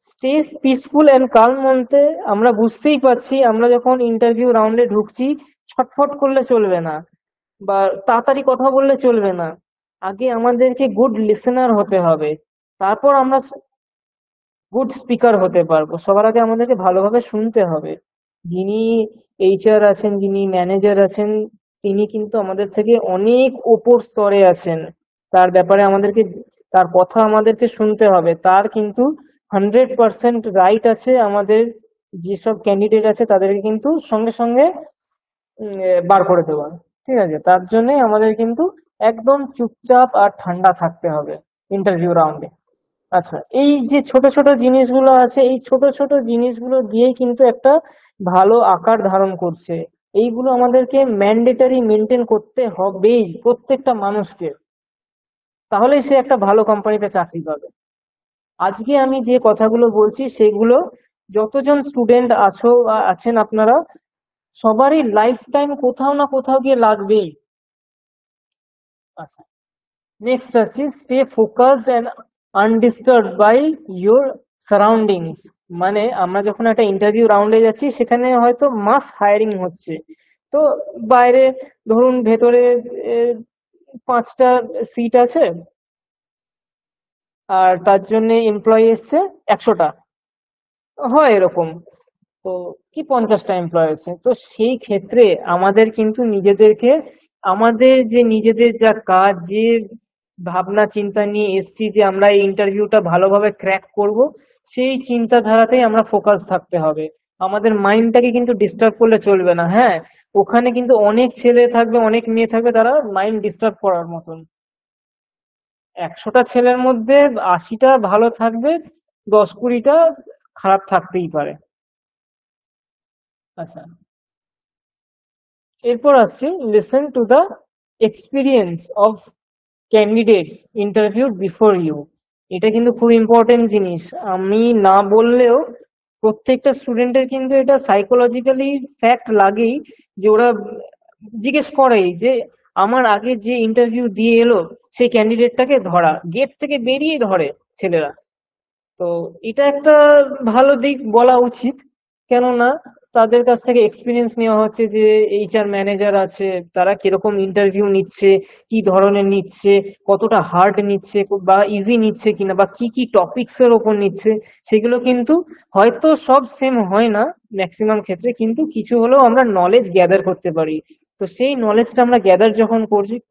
Speaker 1: Stay peaceful and calm বলতে আমরা বুঝতেই পারছি, আমরা যখন ইন্টারভিউ রাউন্ডে ঢুকছি ছটফট করলে চলবে না, বা তাড়াতাড়ি কথা বললে চলবে না। আগে আমাদেরকে গুড লিসেনার হতে হবে, তারপর আমরা গুড স্পিকার হতে পারবো। সবার আগে আমাদেরকে ভালোভাবে শুনতে হবে। যিনি এইচআর আছেন, যিনি ম্যানেজার আছেন, তিনি কিন্তু আমাদের থেকে অনেক ওপর স্তরে আছেন। তার ব্যাপারে আমাদেরকে, তার কথা আমাদেরকে শুনতে হবে। তার কিন্তু 100% রাইট আছে আমাদের যেসব ক্যান্ডিডেট আছে তাদেরকে কিন্তু সঙ্গে সঙ্গে বার করে দেওয়ার। ঠিক আছে, তার জন্যই আমাদের কিন্তু একদম চুপচাপ আর ঠান্ডা থাকতে হবে ইন্টারভিউ রাউন্ডে। আচ্ছা, এই যে ছোট ছোট জিনিসগুলো আছে, এই ছোট ছোট জিনিসগুলো দিয়েই কিন্তু একটা ভালো আকার ধারণ করছে। এইগুলো আমাদেরকে ম্যান্ডেটারি মেনটেন করতে হবেই প্রত্যেকটা মানুষকে, তাহলেই সে একটা ভালো কোম্পানিতে চাকরি পাবে। আজকে আমি যে কথাগুলো বলছি সেগুলো যতজন স্টুডেন্ট আছো বা আছেন আপনারা, সবারই লাইফ টাইম কোথাও না কোথাও গিয়ে লাগবেই। আচ্ছা, নেক্সট আছে stay focused and undisturbed by your surroundings. মানে আমরা যখন একটা ইন্টারভিউ রাউন্ডে যাচ্ছি, সেখানে হয়তো মাস হায়ারিং হচ্ছে, তো বাইরে ধরুন ভেতরে এ, 5টা সিট আছে, আর তার জন্য এমপ্লয়ি এসছে 100টা, হয় এরকম। তো কি 50টা এমপ্লয় আছে, তো সেই ক্ষেত্রে আমাদের কিন্তু নিজেদেরকে, আমাদের যে নিজেদের যা কাজ, যে ভাবনা চিন্তা নিয়ে এসছি যে আমরা এই ইন্টারভিউটা ভালোভাবে ক্র্যাক করব, সেই চিন্তাধারাতেই আমরা ফোকাস থাকতে হবে। আমাদের মাইন্ডটাকে কিন্তু ডিস্টার্ব করলে চলবে না। হ্যাঁ, ওখানে কিন্তু অনেক ছেলে থাকবে, অনেক মেয়ে থাকবে, তারা মাইন্ড ডিস্টার্ব করার মতন। 100টা ছেলের মধ্যে 80টা ভালো থাকবে, 10-20টা খারাপ থাকতেই পারে। আচ্ছা, এরপর আসছি listen to the experience of candidates interviewed before you. এটা কিন্তু খুব ইম্পর্টেন্ট জিনিস। আমি না বললেও প্রত্যেকটা স্টুডেন্টের কিন্তু এটা সাইকোলজিক্যালি ফ্যাক্ট লাগেই, যে ওরা জিজ্ঞেস করেই যে আমার আগে যে ইন্টারভিউ দিয়ে এলো সেই ক্যান্ডিডেটটাকে ধরা, গেট থেকে বেরিয়ে ধরে ছেলেরা। তো এটা একটা ভালো দিক বলা উচিত, কেননা তাদের কাছ থেকে এক্সপিরিয়েন্স নেওয়া হচ্ছে যে এইচআর ম্যানেজার আছে, তারা কিরকম ইন্টারভিউ নিচ্ছে, কি ধরনের নিচ্ছে, কতটা হার্ড নিচ্ছে বা ইজি নিচ্ছে কিনা, বা কি কি টপিকস এর ওপর নিচ্ছে। সেগুলো কিন্তু হয়তো সব সেম হয় না ম্যাক্সিমাম ক্ষেত্রে, কিন্তু কিছু হলেও আমরা নলেজ গ্যাদার করতে পারি। তো সেই নলেজটা আমরা গ্যাদার যখন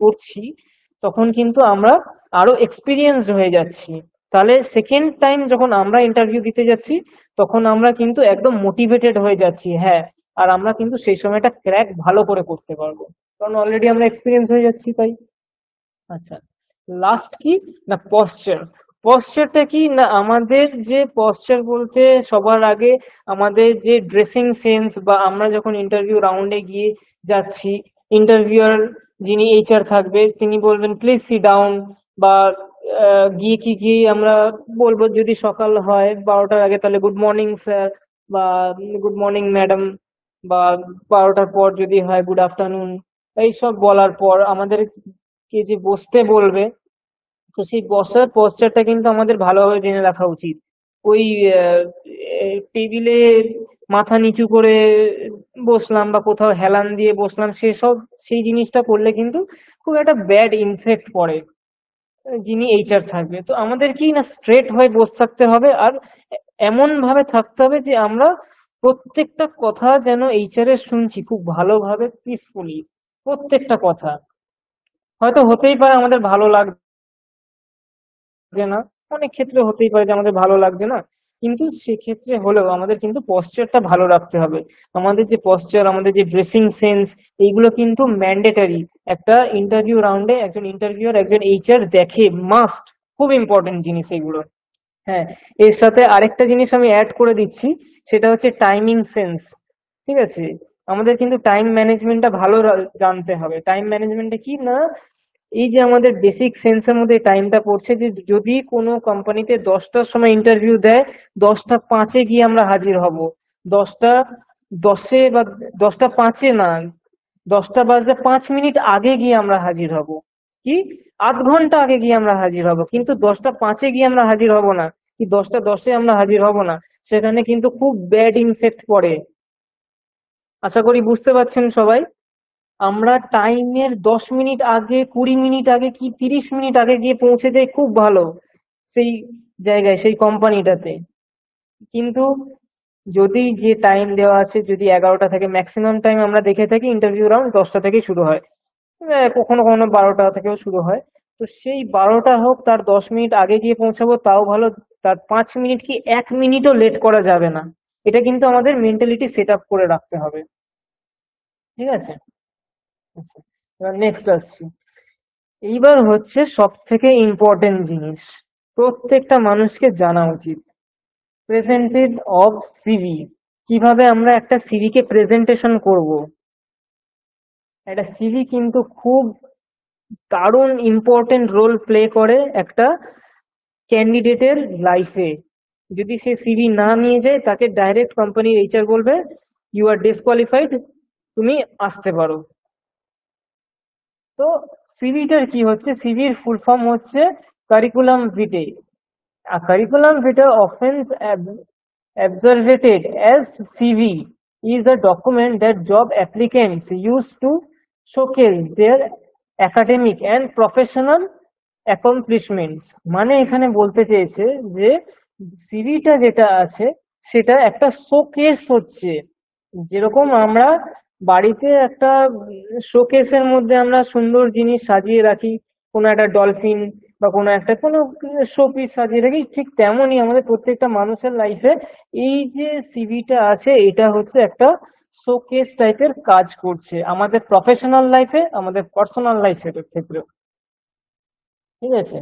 Speaker 1: করছি তখন কিন্তু আমরা আরো এক্সপিরিয়েন্সড হয়ে যাচ্ছি। তাহলে সেকেন্ড টাইম যখন আমরা ইন্টারভিউ দিতে যাচ্ছি, তখন আমরা কিন্তু একদম মোটিভেটেড হয়ে যাচ্ছি। হ্যাঁ, আর আমরা কিন্তু সেই সময়টা ক্র্যাক ভালো করে করতে পারবো, কারণ অলরেডি আমরা এক্সপিরিয়েন্স হয়ে যাচ্ছি তাই। আচ্ছা, লাস্ট কি না, পশ্চার। পশ্চারটা কি না, আমাদের যে পশ্চার বলতে সবার আগে আমাদের যে ড্রেসিং সেন্স, বা আমরা যখন ইন্টারভিউ রাউন্ডে গিয়ে যাচ্ছি, ইন্টারভিউয়ার যিনি এইচআর থাকবে তিনি বলবেন প্লিজ সি ডাউন, বা গিয়ে কি গিয়ে আমরা বলবো, যদি সকাল হয় 12টার আগে তাহলে গুড মর্নিং স্যার, বা গুড মর্নিং ম্যাডাম, বা 12টার পর যদি হয় গুড আফটারনুন। এইসব বলার পর আমাদের কে যে বসতে বলবে, তো সেই বসার পশ্চারটা কিন্তু আমাদের ভালোভাবে জেনে রাখা উচিত। ওই টেবিলে মাথা নিচু করে বসলাম বা কোথাও হেলান দিয়ে বসলাম, সেসব সেই জিনিসটা করলে কিন্তু খুব একটা ব্যাড ইমফেক্ট পড়ে যিনি এইচআর থাকবে। তো আমাদের কি না, স্ট্রেট হয়ে বসে থাকতে হবে, আর এমন ভাবে থাকতে হবে যে আমরা প্রত্যেকটা কথা যেন এইচআর এর শুনছি খুব ভালোভাবে, পিসফুলি প্রত্যেকটা কথা। হয়তো হতেই পারে আমাদের ভালো লাগছে না, অনেক ক্ষেত্রে হতেই পারে যে আমাদের ভালো লাগছে না, কিন্তু সেক্ষেত্রে হলেও আমাদের কিন্তু পশ্চারটা ভালো রাখতে হবে। আমাদের যে পশ্চার, আমাদের যে ড্রেসিং সেন্স, এইগুলো কিন্তু ম্যান্ডেটারি। একটা ইন্টারভিউ রাউন্ডে একজন ইন্টারভিউয়ার, একজন এইচআর দেখে, মাস্ট, খুব ইম্পর্টেন্ট জিনিস এগুলো। হ্যাঁ, এর সাথে আরেকটা জিনিস আমি অ্যাড করে দিচ্ছি, সেটা হচ্ছে টাইমিং সেন্স। ঠিক আছে, আমাদের কিন্তু টাইম ম্যানেজমেন্টটা ভালো জানতে হবে। টাইম ম্যানেজমেন্টটা কি না, এই যে আমাদের বেসিক সেন্সের মধ্যে টাইমটা পড়ছে, যে যদি কোনো কোম্পানিতে 10টার সময় ইন্টারভিউ দেয়, 10টা 5-এ গিয়ে আমরা হাজির হব। 10টা 10-এ বা 10টা 5-এ না, 10টা বাজতে 5 মিনিট আগে গিয়ে আমরা হাজির হব। কি, আধ ঘন্টা আগে গিয়ে আমরা হাজির হব, কিন্তু 10টা 5-এ গিয়ে আমরা হাজির হব না, কি 10টা 10-এ আমরা হাজির হব না। সেখানে কিন্তু খুব ব্যাড ইনফেক্ট পড়ে। আশা করি বুঝতে পারছেন সবাই। আমরা টাইমের 10 মিনিট আগে, 20 মিনিট আগে, কি 30 মিনিট আগে গিয়ে পৌঁছে যাই, খুব ভালো সেই জায়গায়, সেই কোম্পানিটাতে। কিন্তু যদি যে টাইম দেওয়া আছে, যদি 11টা থেকে, ম্যাক্সিমাম টাইম আমরা দেখে থাকি ইন্টারভিউ রাউন্ড 10টা থেকেই শুরু হয়, কখনো কখনো 12টা থেকেও শুরু হয়। তো সেই 12টা হোক, তার 10 মিনিট আগে গিয়ে পৌঁছাবো তাও ভালো, তার 5 মিনিট কি 1 মিনিটও লেট করা যাবে না। এটা কিন্তু আমাদের মেন্টালিটি সেট আপ করে রাখতে হবে। ঠিক আছে? আচ্ছা, এবার নেক্সট আসছি। এইবার হচ্ছে সব থেকে ইম্পর্টেন্ট জিনিস, প্রত্যেকটা মানুষকে জানা উচিত, প্রেজেন্টেড অফ সিভি। কিভাবে আমরা একটা সিভি কে প্রেজেন্টেশন করব। একটা সিভি কিন্তু খুব দারুণ ইম্পর্টেন্ট রোল প্লে করে একটা ক্যান্ডিডেটের লাইফে। যদি সে সিভি না নিয়ে যায়, তাকে ডাইরেক্ট কোম্পানির এইচআর বলবে, ইউ আর ডিসকোয়ালিফাইড, তুমি আসতে পারো। তো সিভিটার কি হচ্ছে, সিভির ফুল ফর্ম হচ্ছে কারিকুলাম ভিটে। A curriculum vitae, often abbreviated as CV, is a document that job applicants use to showcase their academic and professional accomplishments। মানে এখানে বলতে চেয়েছে যে সিভিটা যেটা আছে সেটা একটা শোকেস হচ্ছে। যেরকম আমরা বাড়িতে একটা শোকেসের মধ্যে আমরা সুন্দর জিনিস সাজিয়ে রাখি, কোনো একটা ডলফিন বা কোনো শোপিস সাজিয়ে রাখি, ঠিক তেমনই আমাদের প্রত্যেকটা মানুষের লাইফে এই যে সিভিটা আছে, এটা হচ্ছে একটা শোকেস টাইপের কাজ করছে আমাদের প্রফেশনাল লাইফে, আমাদের পার্সোনাল লাইফের ক্ষেত্রে। ঠিক আছে?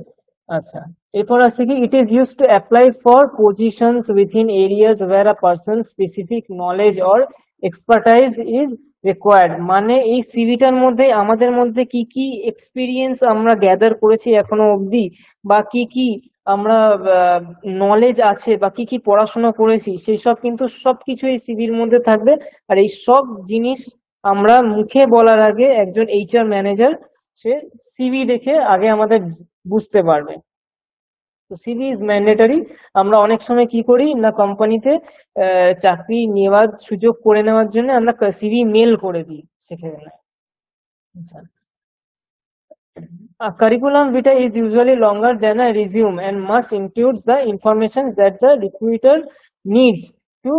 Speaker 1: আচ্ছা, এরপর আছে কি, it is use to apply for positions within areas where a person specific knowledge or expertise is required. মানে এই সিভিটার মধ্যে আমাদের মধ্যে কি কি এক্সপিরিয়েন্স আমরা গ্যাদার করেছি এখনো অবধি, বা কি কি আমরা নলেজ আছে, বা কি কি পড়াশোনা করেছি, সেই সব কিন্তু সবকিছু এই সিভির মধ্যে থাকবে। আর এই সব জিনিস আমরা মুখে বলার আগে একজন এইচআর ম্যানেজার সে সিভি দেখে আগে আমাদের বুঝতে পারবে। তো সিভি ইজ ম্যান্ডেটরি। আমরা অনেক সময় কি করি না, কোম্পানিতে চাকরি নেওয়ার সুযোগ করে নেওয়ার জন্য আমরা সিভি মেল করে দিই সেখানে। আচ্ছা, a curriculum vitae is usually longer than a resume and must include the information that the recruiter needs to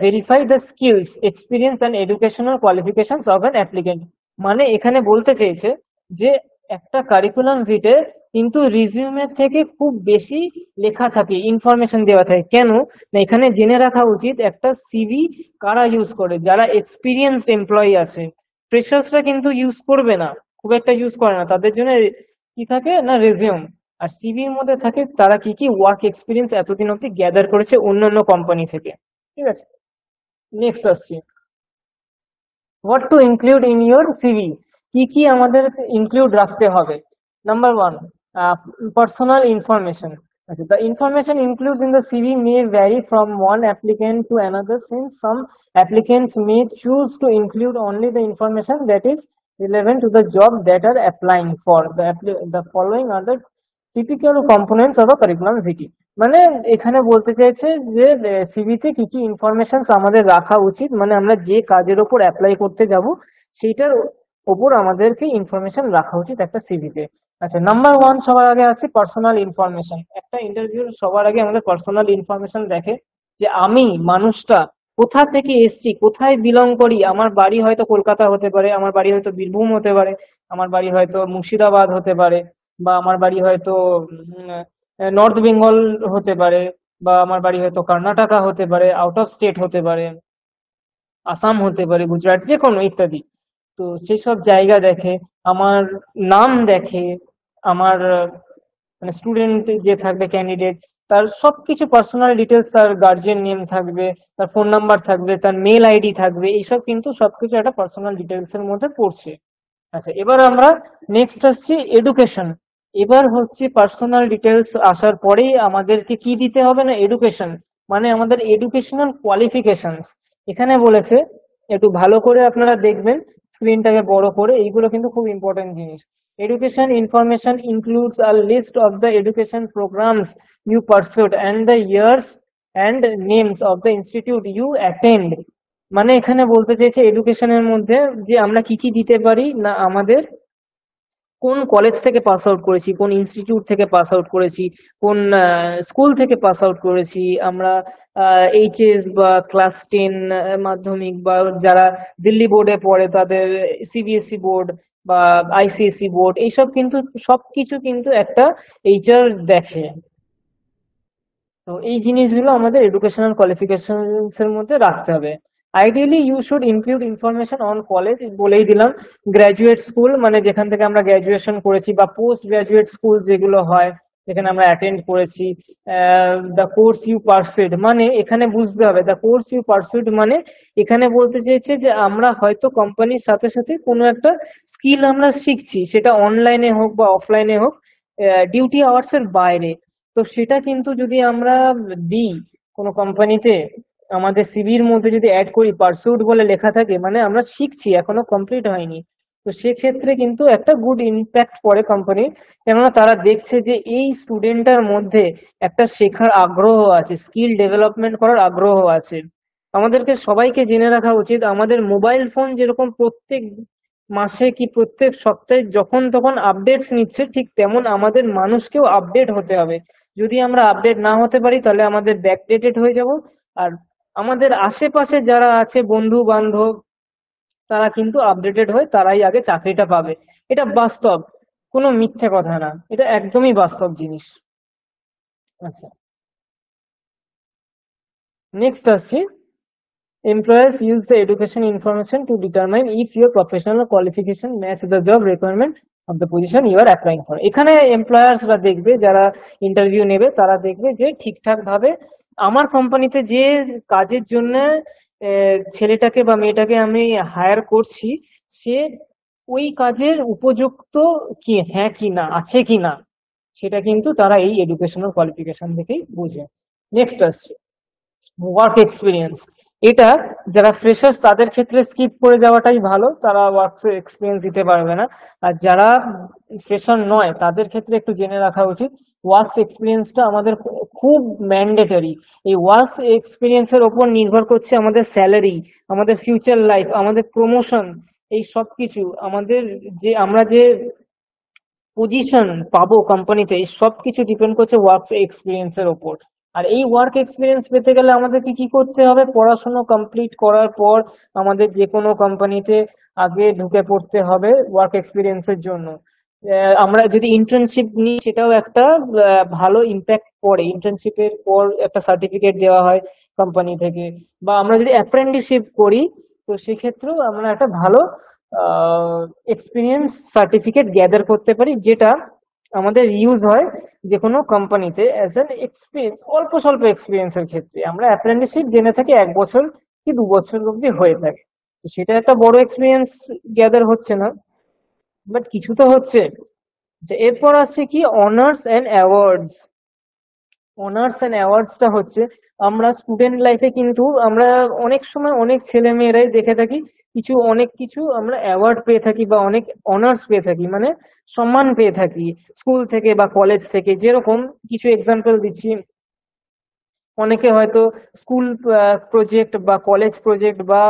Speaker 1: verify the skills, experience and educational qualifications of an applicant। মানে এখানে বলতে চেয়েছে যে একটা কারিকুলাম ভিটে কিন্তু রিজিউমের থেকে খুব বেশি লেখা থাকে, ইনফরমেশন দেওয়া থাকে। কেন না, এখানে জেনে রাখা উচিত একটা সিভি কারা ইউজ করে, যারা এক্সপিরিয়েন্সড এমপ্লয়ি আছে। ফ্রেশার্সরা কিন্তু ইউজ করবে না, খুব একটা ইউজ করে না। তাদের জন্য কি থাকে না, রেজিউম। আর সিভির মধ্যে থাকে তারা কি কি ওয়ার্ক এক্সপিরিয়েন্স এতদিন অব্দি গ্যাদার করেছে অন্যান্য কোম্পানি থেকে। ঠিক আছে, নেক্সট আসছি, what to include in your CV. কি কি আমাদের ইনক্লুড রাখতে হবে। Number one, personal information. আচ্ছা, the information included in the CV may vary from one applicant to another, since some applicants may choose to include only the information that is relevant to the job that are applying for. The following are the typical components of a curriculum vitae। মানে এখানে বলতে চাইছে যে সিভিতে কি কি information আমাদের রাখা উচিত, মানে আমরা যে কাজের ওপর অ্যাপ্লাই করতে যাব সেইটার ওপর আমাদেরকে ইনফরমেশন রাখা উচিত একটা সিভিতে। আচ্ছা, নাম্বার ওয়ান সবার আগে আসছে পার্সোনাল ইনফরমেশন। একটা ইন্টারভিউ সবার আগে আমাদের পার্সোনাল ইনফরমেশন দেখে, যে আমি মানুষটা কোথা থেকে এসছি, কোথায় বিলং করি। আমার বাড়ি হয়তো কলকাতা হতে পারে, আমার বাড়ি হয়তো বীরভূম হতে পারে, আমার বাড়ি হয়তো মুর্শিদাবাদ হতে পারে, বা আমার বাড়ি হয়তো নর্থ বেঙ্গল হতে পারে, বা আমার বাড়ি হয়তো কর্ণাটকা হতে পারে, আউট অফ স্টেট হতে পারে, আসাম হতে পারে, গুজরাট, যে কোনো ইত্যাদি। তো সেসব জায়গা দেখে, আমার নাম দেখে, আমার মানে স্টুডেন্ট যে থাকবে ক্যান্ডিডেট, তার সবকিছু পার্সোনাল ডিটেলস, তার গার্জিয়ান নেম থাকবে, তার ফোন নাম্বার থাকবে, তার মেল আইডি থাকবে, এইসব কিন্তু সবকিছু একটা পার্সোনাল ডিটেলস এর মধ্যে পড়ছে। আচ্ছা, এবার আমরা নেক্সট আসছি এডুকেশন। এবার হচ্ছে পার্সোনাল ডিটেলস আসার পরেই আমাদেরকে কি দিতে হবে না, এডুকেশন, মানে আমাদের এডুকেশনাল কোয়ালিফিকেশনস। এখানে বলেছে, একটু ভালো করে আপনারা দেখবেন, স্ক্রিনটাকে বড় করে, এইগুলো কিন্তু খুব ইম্পর্টেন্ট জিনিস। Education information includes a list of the education programs you pursued and the years and names of the institute you attend. মানে এখানে বলতে চাইছে এডুকেশনের মধ্যে যে আমরা কি কি দিতে পারি না, আমাদের কোন কলেজ থেকে পাস আউট করেছি, কোন ইনস্টিটিউট থেকে পাস আউট করেছি, কোন স্কুল থেকে পাস আউট করেছি আমরা, এইচএস বা ক্লাস 10 মাধ্যমিক, বা যারা দিল্লি বোর্ডে পড়ে তাদের সিবিএসই বোর্ড বা আইসিএসই বোর্ড, এইসব কিন্তু সবকিছু কিন্তু একটা এইচআর দেখে। তো এই জিনিসগুলো আমাদের এডুকেশনাল কোয়ালিফিকেশনস এর মধ্যে রাখতে হবে। Ideally you should include information on college, বলেই দিলাম। গ্রাজুয়েট স্কুল মানে যেখান থেকে আমরা গ্রাজুয়েশন করেছি, বা পোস্ট গ্রাজুয়েট স্কুল যেগুলো হয় যেখানে আমরা অ্যাটেন্ড করেছি। দ্য কোর্স ইউ পারসুড, মানে এখানে বুঝতে হবে দ্য কোর্স ইউ পারসুড মানে এখানে বলতে চেয়েছে যে আমরা হয়তো কোম্পানির সাথে সাথে কোনো একটা স্কিল আমরা শিখছি, সেটা অনলাইনে হোক বা অফলাইনে হোক, ডিউটি আওয়ার্স এর বাইরে। তো সেটা কিন্তু যদি আমরা দিই কোনো কোম্পানিতে, আমাদের সিভির মধ্যে যদি অ্যাড করি পার্সুড বলে লেখা থাকে, মানে আমরা শিখছি, এখনো কমপ্লিট হয়নি। তো সেক্ষেত্রে কিন্তু একটা গুড ইম্প্যাক্ট পড়ে কোম্পানির, কেননা তারা দেখছে যে এই স্টুডেন্টটার মধ্যে একটা শেখার আগ্রহ আছে, স্কিল ডেভেলপমেন্ট করার আগ্রহ আছে। আমাদেরকে সবাইকে জেনে রাখা উচিত, আমাদের মোবাইল ফোন যেরকম প্রত্যেক মাসে কি প্রত্যেক সপ্তাহে যখন তখন আপডেটস নিচ্ছে, ঠিক তেমন আমাদের মানুষকেও আপডেট হতে হবে। যদি আমরা আপডেট না হতে পারি তাহলে আমাদের ব্যাকডেটেড হয়ে যাব। আর আমাদের আশেপাশে যারা আছে বন্ধু বান্ধব, তারা কিন্তু আপডেটেড হয়ে তারাই আগে চাকরিটা পাবে। এটা বাস্তব, কোনো মিথ্যে কথা না, এটা একদমই বাস্তব জিনিস। আচ্ছা, নেক্সট আসছি, employers use the education information to determine if your professional qualification match the job requirement of the position you are applying for। এখানে এমপ্লয়ার্স রা দেখবে, যারা ইন্টারভিউ নেবে তারা দেখবে যে ঠিকঠাক ভাবে আমার কোম্পানিতে যে কাজের জন্য ছেলেটাকে বা মেয়েটাকে আমি হায়ার করছি, সে ওই কাজের উপযুক্ত কি, হ্যাঁ কি না, আছে কি না, সেটা কিন্তু তারা এই এডুকেশনাল কোয়ালিফিকেশন থেকেই বুঝে। নেক্সট আসছে ওয়ার্ক এক্সপিরিয়েন্স। এটা যারা ফ্রেশার্স তাদের ক্ষেত্রে স্কিপ করে যাওয়াটাই ভালো, তারা ওয়ার্ক এক্সপিরিয়েন্স দিতে পারবে না। আর যারা ফ্রেশার নয় তাদের ক্ষেত্রে একটু জেনে রাখা উচিত, ওয়ার্ক এক্সপিরিয়েন্সটা আমাদের খুব ম্যান্ডেটরি। এই ওয়ার্ক এক্সপিরিয়েন্সের ওপর নির্ভর করছে আমাদের স্যালারি, আমাদের ফিউচার লাইফ, আমাদের প্রমোশন, এই সব কিছু আমাদের, যে আমরা যে পজিশন পাবো কোম্পানিতে, এই সবকিছু ডিপেন্ড করছে ওয়ার্ক এক্সপিরিয়েন্স এর ওপর। আর এই ওয়ার্ক এক্সপিরিয়েন্স পেতে গেলে আমাদেরকে কি করতে হবে, পড়াশোনা কমপ্লিট করার পর আমাদের যে কোনো কোম্পানিতে আগে ঢুকে পড়তে হবে ওয়ার্ক এক্সপিরিয়েন্সের জন্য। আমরা যদি ইন্টার্নশিপ নিই সেটাও একটা ভালো ইম্প্যাক্ট পড়ে, ইন্টার্নশিপের পর একটা সার্টিফিকেট দেওয়া হয় কোম্পানি থেকে। বা আমরা যদি অ্যাপ্রেন্টিসশিপ করি, তো সেক্ষেত্রেও আমরা একটা ভালো এক্সপিরিয়েন্স সার্টিফিকেট গ্যাদার করতে পারি, যেটা আমাদের ইউজ হয় যে কোনো কোম্পানিতে অ্যাজ এন এক্সপিরিয়েন্স। অল্প স্বল্প এক্সপিরিয়েন্সের ক্ষেত্রে আমরা অ্যাপ্রেন্টিসশিপ জেনে থাকি 1 বছর কি 2 বছর অব্দি হয়ে থাকে, তো সেটা একটা বড় এক্সপিরিয়েন্স গ্যাদার হচ্ছে না, বাট কিছু তো হচ্ছে। যে এরপর আসছে কি, honours and awards. Honours and অ্যাওয়ার্ডসটা হচ্ছে, আমরা স্টুডেন্ট লাইফে কিন্তু আমরা অনেক সময় অনেক ছেলে মেয়েরাই দেখে থাকি কিছু অনেক কিছু আমরা অ্যাওয়ার্ড পেয়ে থাকি বা অনেক অনার্স পেয়ে থাকি, মানে সম্মান পেয়ে থাকি স্কুল থেকে বা কলেজ থেকে। যেরকম কিছু এক্সাম্পল দিচ্ছি, অনেকে হয়তো স্কুল প্রজেক্ট বা কলেজ প্রজেক্ট বা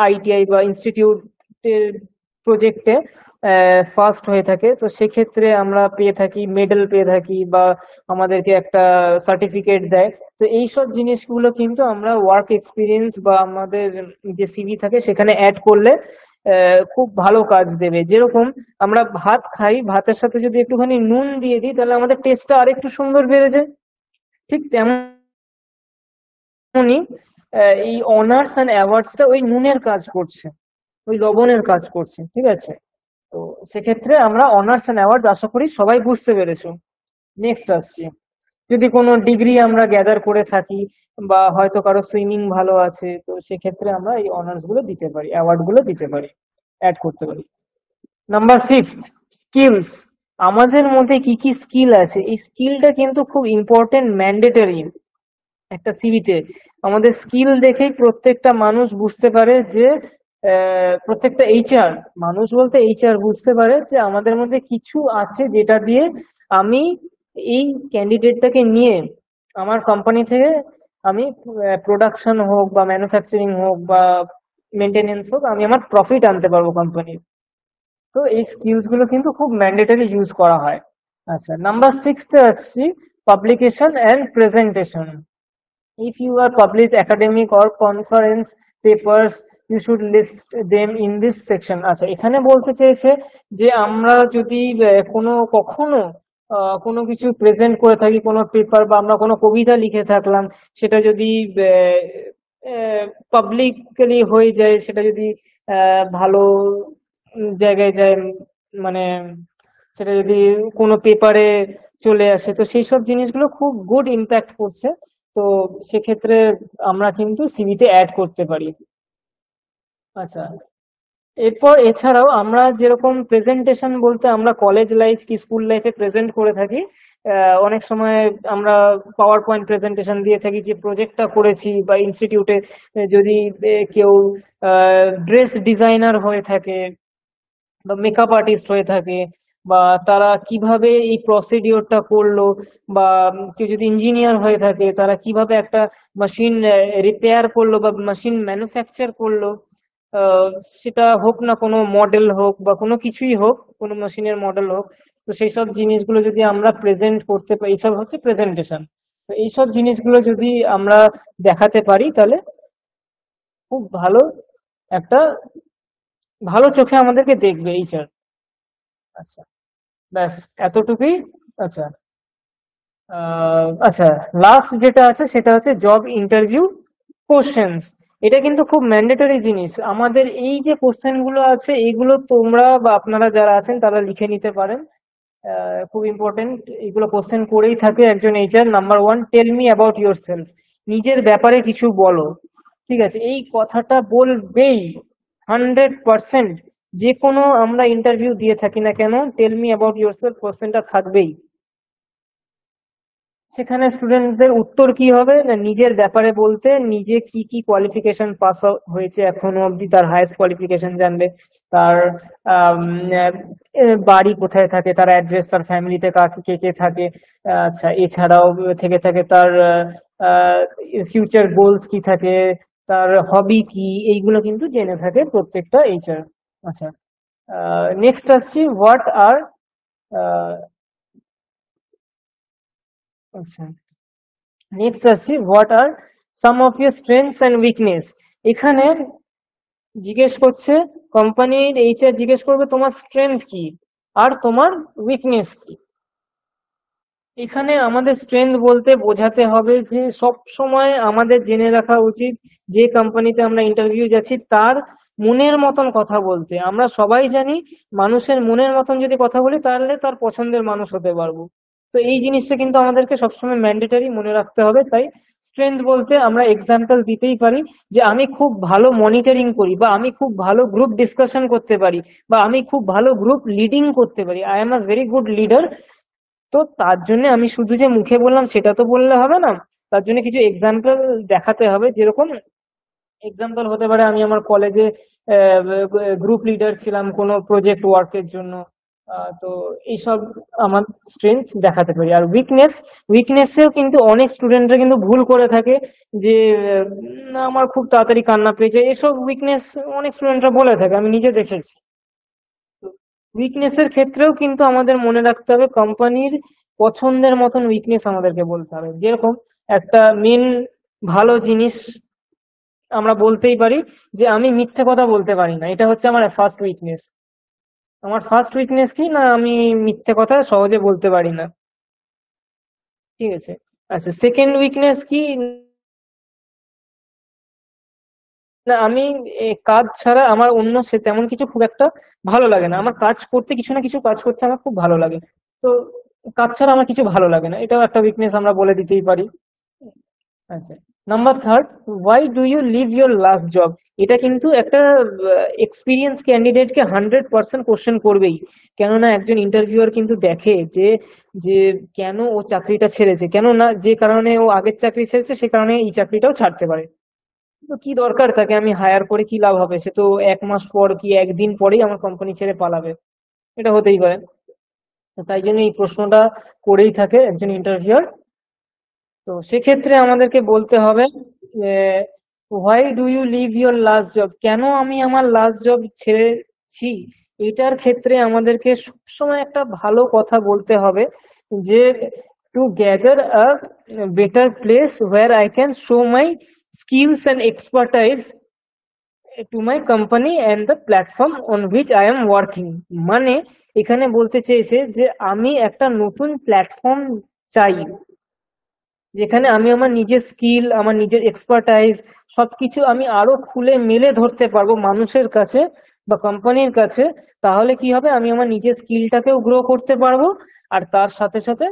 Speaker 1: আইটিআই বা ইনস্টিটিউটের প্রজেক্টে ফার্স্ট হয়ে থাকে, তো সেক্ষেত্রে আমরা পেয়ে থাকি মেডেল পেয়ে থাকি, বা আমাদেরকে একটা সার্টিফিকেট দেয়। তো এইসব জিনিসগুলো কিন্তু আমরা ওয়ার্ক এক্সপিরিয়েন্স বা আমাদের যে সিভি থাকে সেখানে অ্যাড করলে খুব ভালো কাজ দেবে। যেরকম আমরা ভাত খাই, ভাতের সাথে যদি একটুখানি নুন দিয়ে দিই তাহলে আমাদের টেস্টটা আরেকটু সুন্দর বেড়ে যায়। ঠিক তেমনই এই অনার্স এন্ড অ্যাওয়ার্ডসটা ওই নুনের কাজ করছে, ওই লবণের কাজ করছে, ঠিক আছে? তো সেক্ষেত্রে আমরা অনার্স এন্ড অ্যাওয়ার্ডস আশা করি সবাই বুঝতে পেরেছো। নেক্সট আসছি, যদি কোনো ডিগ্রি আমরা গ্যাদার করে থাকি বা হয়তো কারো সুইমিং ভালো আছে, তো সেক্ষেত্রে আমরা এই অনার্স গুলো দিতে পারি, অ্যাওয়ার্ড গুলো দিতে পারি। অ্যাড করতে পারি। Number fifth, skills. আমাদের মধ্যে কি কি স্কিল আছে, এই স্কিলটা কিন্তু খুব ইম্পর্টেন্ট, ম্যান্ডেটরি একটা সিভিতে। আমাদের স্কিল দেখেই প্রত্যেকটা মানুষ বুঝতে পারে যে প্রত্যেকটা এইচআর, মানুষ বলতে এইচআর বুঝতে পারে যে আমাদের মধ্যে কিছু আছে যেটা দিয়ে আমি এই ক্যান্ডিডেটটাকে নিয়ে আমার কোম্পানি থেকে আমি প্রোডাকশন হোক বা ম্যানুফ্যাকচারিং হোক বা মেনটেনেন্স হোক, আমি আমার প্রফিট আনতে পারবো কোম্পানির। তো এই স্কিলস গুলো কিন্তু খুব ম্যান্ডেটরি ইউজ করা হয়। আচ্ছা, নাম্বার সিক্সতে আসছি, publication and presentation. If you are publish academic or conference papers, you should list them in this section. আচ্ছা, এখানে বলতে চেয়েছে যে আমরা যদি কোনো কখনো কোনো কিছু প্রেজেন্ট করে থাকি, কোনো পেপার বা আমরা কোনো কবিতা লিখে থাকলাম, সেটা যদি পাবলিকলি হয়ে যায়, সেটা যদি ভালো জায়গায় যায়, মানে সেটা যদি কোনো পেপারে চলে আসে, তো সেই সব জিনিসগুলো খুব গুড ইম্প্যাক্ট করছে। তো সেক্ষেত্রে আমরা কিন্তু সিভিতে অ্যাড করতে পারি। আচ্ছা, এরপর এছাড়াও আমরা যেরকম প্রেজেন্টেশন বলতে আমরা কলেজ লাইফ কি স্কুল লাইফে প্রেজেন্ট করে থাকি, অনেক সময় আমরা পাওয়ার পয়েন্ট প্রেজেন্টেশন দিয়ে থাকি যে প্রজেক্টটা করেছি, বা ইনস্টিটিউটে যদি কেউ ড্রেস ডিজাইনার হয়ে থাকে বা মেকআপ আর্টিস্ট হয়ে থাকে, বা তারা কিভাবে এই প্রসিডিওরটা করলো, বা কেউ যদি ইঞ্জিনিয়ার হয়ে থাকে তারা কিভাবে একটা মেশিন রিপেয়ার করলো বা মেশিন ম্যানুফ্যাকচার করলো, আহ, সেটা হোক না কোনো মডেল হোক বা কোনো কিছুই হোক, কোনো মেশিনের মডেল হোক, তো সেই সব জিনিসগুলো যদি আমরা প্রেজেন্ট করতে পারি, এইসব হচ্ছে প্রেজেন্টেশন। তো এইসব জিনিসগুলো যদি আমরা দেখাতে পারি তাহলে খুব ভালো একটা, ভালো চোখে আমাদেরকে দেখবে এইচআর। আচ্ছা, ব্যাস এতটুকুই। আচ্ছা, আচ্ছা, লাস্ট যেটা আছে সেটা হচ্ছে জব ইন্টারভিউ কোশ্চেন্স। এটা কিন্তু খুব ম্যান্ডেটরি জিনিস। আমাদের এই যে কোশ্চেন গুলো আছে এগুলো তোমরা বা আপনারা যারা আছেন তারা লিখে নিতে পারেন। খুব ইম্পর্টেন্ট, এগুলো কোশ্চেন করেই থাকে একজন HR. Number one, tell me about yourself. নিজের ব্যাপারে কিছু বলো। ঠিক আছে, এই কথাটা বলবেই 100%। যে কোনো আমরা ইন্টারভিউ দিয়ে থাকি না কেন, tell me about yourself কোশ্চেনটা থাকবেই। সেখানে স্টুডেন্টদের উত্তর কি হবে না, নিজের ব্যাপারে বলতে, নিজে কি কি কোয়ালিফিকেশন পাস হয়েছে এখনো অবধি, তার হাইয়েস্ট কোয়ালিফিকেশন জানবে, তার আম, আহ, বাড়ি কোথায় থাকে, তার অ্যাড্রেস, তার ফ্যামিলিতে কে কে থাকে। আচ্ছা, এছাড়াও থেকে থাকে তার ফিউচার গোলস কি থাকে, তার হবি কি, এইগুলো কিন্তু জেনে থাকে প্রত্যেকটা এইচআর। আচ্ছা, নেক্সট আসছি হোয়াট আর, আচ্ছা, নেক্সট আসছি what are some of your strengths and weakness. এখানে জিজ্ঞেস করছে, কোম্পানির এইচআর জিজ্ঞেস করবে তোমার স্ট্রেংথ কি আর তোমার উইকনেস কি। এখানে আমাদের স্ট্রেংথ বলতে বোঝাতে হবে যে সব সময় আমাদের জেনে রাখা উচিত যে কোম্পানিতে আমরা ইন্টারভিউ যাচ্ছি তার মনের মতন কথা বলতে। আমরা সবাই জানি মানুষের মনের মতন যদি কথা বলি তাহলে তার পছন্দের মানুষ হতে পারবো। তো এই জিনিসটা কিন্তু আমাদেরকে সবসময় ম্যান্ডেটরি মনে রাখতে হবে। তাই স্ট্রেংথ বলতে আমরা এক্সাম্পল দিতেই পারি যে আমি খুব ভালো মনিটরিং করি, বা আমি খুব ভালো গ্রুপ ডিসকাশন করতে পারি, বা আমি খুব ভালো গ্রুপ লিডিং করতে পারি, I am a very good leader. তো তার জন্য আমি শুধু যে মুখে বললাম সেটা তো বললে হবে না, তার জন্য কিছু এক্সাম্পল দেখাতে হবে। যেরকম এক্সাম্পল হতে পারে আমি আমার কলেজে গ্রুপ লিডার ছিলাম কোনো প্রজেক্ট ওয়ার্কের জন্য। তো এইসব আমার স্ট্রেংথ দেখাতে পারি। আর উইকনেসেও কিন্তু অনেক স্টুডেন্টরা কিন্তু ভুল করে থাকে যে আমার খুব তাড়াতাড়ি কান্না পেয়ে যায়, এসব উইকনেস অনেক স্টুডেন্টরা বলে থাকে, আমি নিজে দেখেছি। উইকনেসের ক্ষেত্রেও কিন্তু আমাদের মনে রাখতে হবে কোম্পানির পছন্দের মতন উইকনেস আমাদেরকে বলতে হবে। যেরকম একটা মেন ভালো জিনিস আমরা বলতেই পারি যে আমি মিথ্যে কথা বলতে পারি না, এটা হচ্ছে আমার ফার্স্ট উইকনেস। আমার ফার্স্ট উইকনেস কি না, আমি মিথ্যে কথা সহজে বলতে পারি না। ঠিক আছে। আচ্ছা, সেকেন্ড উইকনেস কি না, আমি কাজ ছাড়া আমার অন্য সে তেমন কিছু খুব একটা ভালো লাগে না। আমার কাজ করতে, কিছু না কিছু কাজ করতে আমার খুব ভালো লাগে। তো কাজ ছাড়া আমার কিছু ভালো লাগে না, এটাও একটা উইকনেস আমরা বলে দিতেই পারি। আচ্ছা, number third, why do you leave your last job. এটা কিন্তু একটা এক্সপিরিয়েন্স ক্যান্ডিডেটকে 100% কোশ্চেন করবেই। কেননা একজন ইন্টারভিউয়ার কিন্তু দেখে যে যে কেন ও চাকরিটা ছেড়েছে, কেন না যে কারণে ও আগের চাকরি ছেড়েছে সে কারণে এই চাকরিটাও ছাড়তে পারে। তো কি দরকার তাকে আমি হায়ার করে, কি লাভ হবে, সে তো 1 মাস পর কি একদিন পরেই আমার কোম্পানি ছেড়ে পালাবে, এটা হতেই পারে। তো তাই জন্য এই প্রশ্নটা করেই থাকে একজন ইন্টারভিউয়ার। তো সেক্ষেত্রে আমাদেরকে বলতে হবে যে why do you leave your last job, কেন আমি আমার লাস্ট জব ছেড়েছি। এটার ক্ষেত্রে আমাদেরকে সবসময় একটা ভালো কথা বলতে হবে যে two gather a better place where I can show my skills and expertise to my company and the platform on which I am working. মানে এখানে বলতে চেয়েছে যে আমি একটা নতুন প্ল্যাটফর্ম চাই, যেখানে আমি আমার নিজের স্কিল, আমার নিজের এক্সপার্টাইজ সবকিছু আমি আরো খুলে মেলে ধরতে পারবো মানুষের কাছে বা কোম্পানির কাছে। তাহলে কি হবে, আমি আমার নিজের স্কিলটাকেও গ্রো করতে পারবো, আর তার সাথে সাথে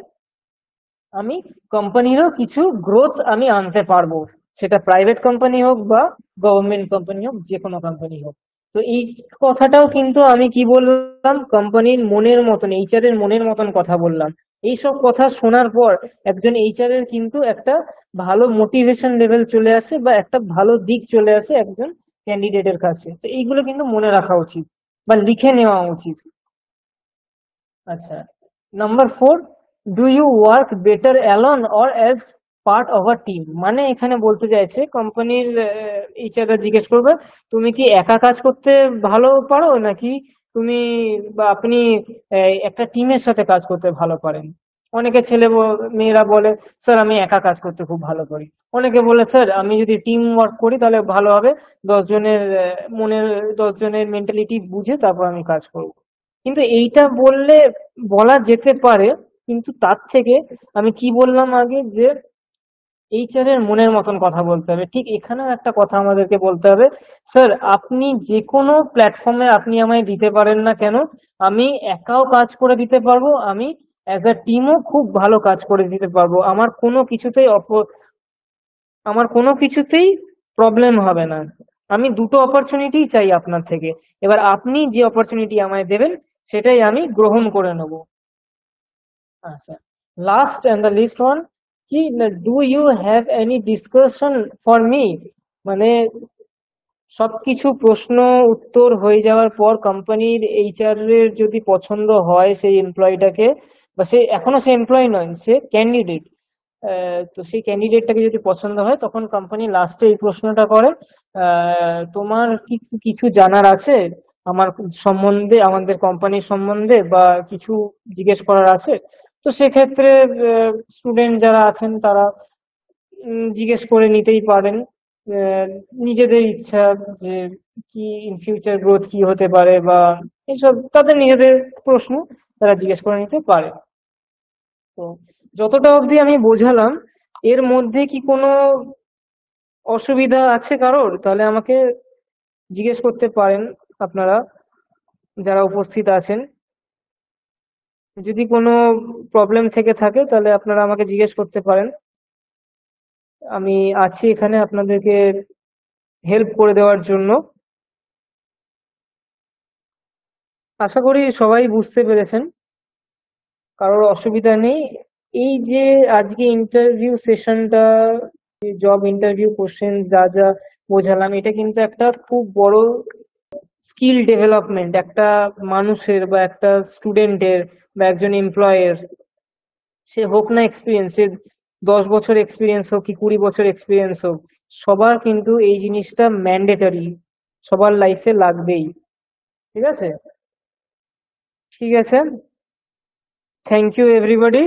Speaker 1: আমি কোম্পানিরও কিছু গ্রোথ আমি আনতে পারবো, সেটা প্রাইভেট কোম্পানি হোক বা গভর্নমেন্ট কোম্পানি হোক, যে কোনো কোম্পানি হোক। তো এই কথাটাও কিন্তু আমি কি বললাম, কোম্পানির মনের মতন, এইচআর এর মনের মতন কথা বললাম। এইসব কথা শোনার পর একজন এইচআর এর কিন্তু একটা ভালো মোটিভেশন লেভেল চলে আসে বা একটা ভালো দিক চলে আসে একজন ক্যান্ডিডেটের কাছে। তো এইগুলো কিন্তু মনে রাখা উচিত বা লিখে নেওয়া উচিত। আচ্ছা, number four, do you work better alone or as part of a team. মানে এখানে বলতে চাইছে কোম্পানির এইচআররা জিজ্ঞেস করবে তুমি কি একা কাজ করতে ভালো পারো নাকি তুমি বা আপনি একটা টিমের সাথে কাজ করতে ভালো পারেন। অনেকে মেয়েরা বলে স্যার আমি একা কাজ করতে খুব ভালো পারি। অনেকে বলে স্যার আমি যদি টিম ওয়ার্ক করি তাহলে ভালো হবে, 10 জনের মনের 10 জনের মেন্টালিটি বুঝে তারপর আমি কাজ করব। কিন্তু এইটা বলা যেতে পারে, কিন্তু তার থেকে আমি কি বললাম আগে যে এইচআর এর মনের মতন কথা বলতে হবে, ঠিক এখানেও একটা কথা আমাদেরকে বলতে হবে, স্যার আপনি যে কোনো প্ল্যাটফর্মে আপনি আমায় দিতে পারেন না কেন, আমি একাও কাজ করে দিতে পারবো, আমি অ্যাজ আ টিমও খুব ভালো কাজ করে দিতে পারবো, আমার কোনো কিছুতেই প্রবলেম হবে না। আমি দুটো অপরচুনিটি চাই আপনার থেকে, এবার আপনি যে অপরচুনিটি আমায় দেবেন সেটাই আমি গ্রহণ করে নেব। আচ্ছা, last and the list one, কি do you have any discussion for me. মানে সবকিছু প্রশ্ন উত্তর হয়ে যাওয়ার পর কোম্পানির এইচআর এর যদি পছন্দ হয় সেই এমপ্লয়িটাকে, বা সে এখনো সে এমপ্লয়ি নয়, সে ক্যান্ডিডেট, তো সেই ক্যান্ডিডেটটাকে যদি পছন্দ হয় তখন কোম্পানি লাস্টে এই প্রশ্নটা করে তোমার কি কিছু জানার আছে আমার সম্বন্ধে, আমাদের কোম্পানির সম্বন্ধে, বা কিছু জিজ্ঞেস করার আছে। তো সেক্ষেত্রে স্টুডেন্ট যারা আছেন তারা জিজ্ঞেস করে নিতেই পারেন আহ, নিজেদের ইচ্ছা, যে কি ইন ফিউচার গ্রোথ কি হতে পারে বা এসব তাদের নিজেদের প্রশ্ন তারা জিজ্ঞেস করে নিতে পারে। তো যতটা অবধি আমি বোঝালাম, এর মধ্যে কি কোনো অসুবিধা আছে কারোর, তাহলে আমাকে জিজ্ঞেস করতে পারেন আপনারা যারা উপস্থিত আছেন। যদি কোনো প্রবলেম থেকে থাকে তাহলে আপনারা আমাকে জিজ্ঞেস করতে পারেন, আমি আছি এখানে আপনাদেরকে হেল্প করে দেওয়ার জন্য। আশা করি সবাই বুঝতে পেরেছেন, কারোর অসুবিধা নেই। এই যে আজকে ইন্টারভিউ সেশনটা, জব ইন্টারভিউ কোশ্চেন যা যা বোঝালাম, এটা কিন্তু একটা খুব বড় স্কিল ডেভেলপমেন্ট একটা মানুষের বা একটা স্টুডেন্টের বা একজন এমপ্লয়ের, সে হোক না এক্সপিরিয়েন্স, সে 10 বছর এক্সপিরিয়েন্স হোক কি 20 বছর এক্সপিরিয়েন্স হোক, সবার কিন্তু এই জিনিসটা ম্যান্ডেটরি, সবার লাইফে লাগবেই। ঠিক আছে, ঠিক আছে, থ্যাংক ইউ এভরিবডি।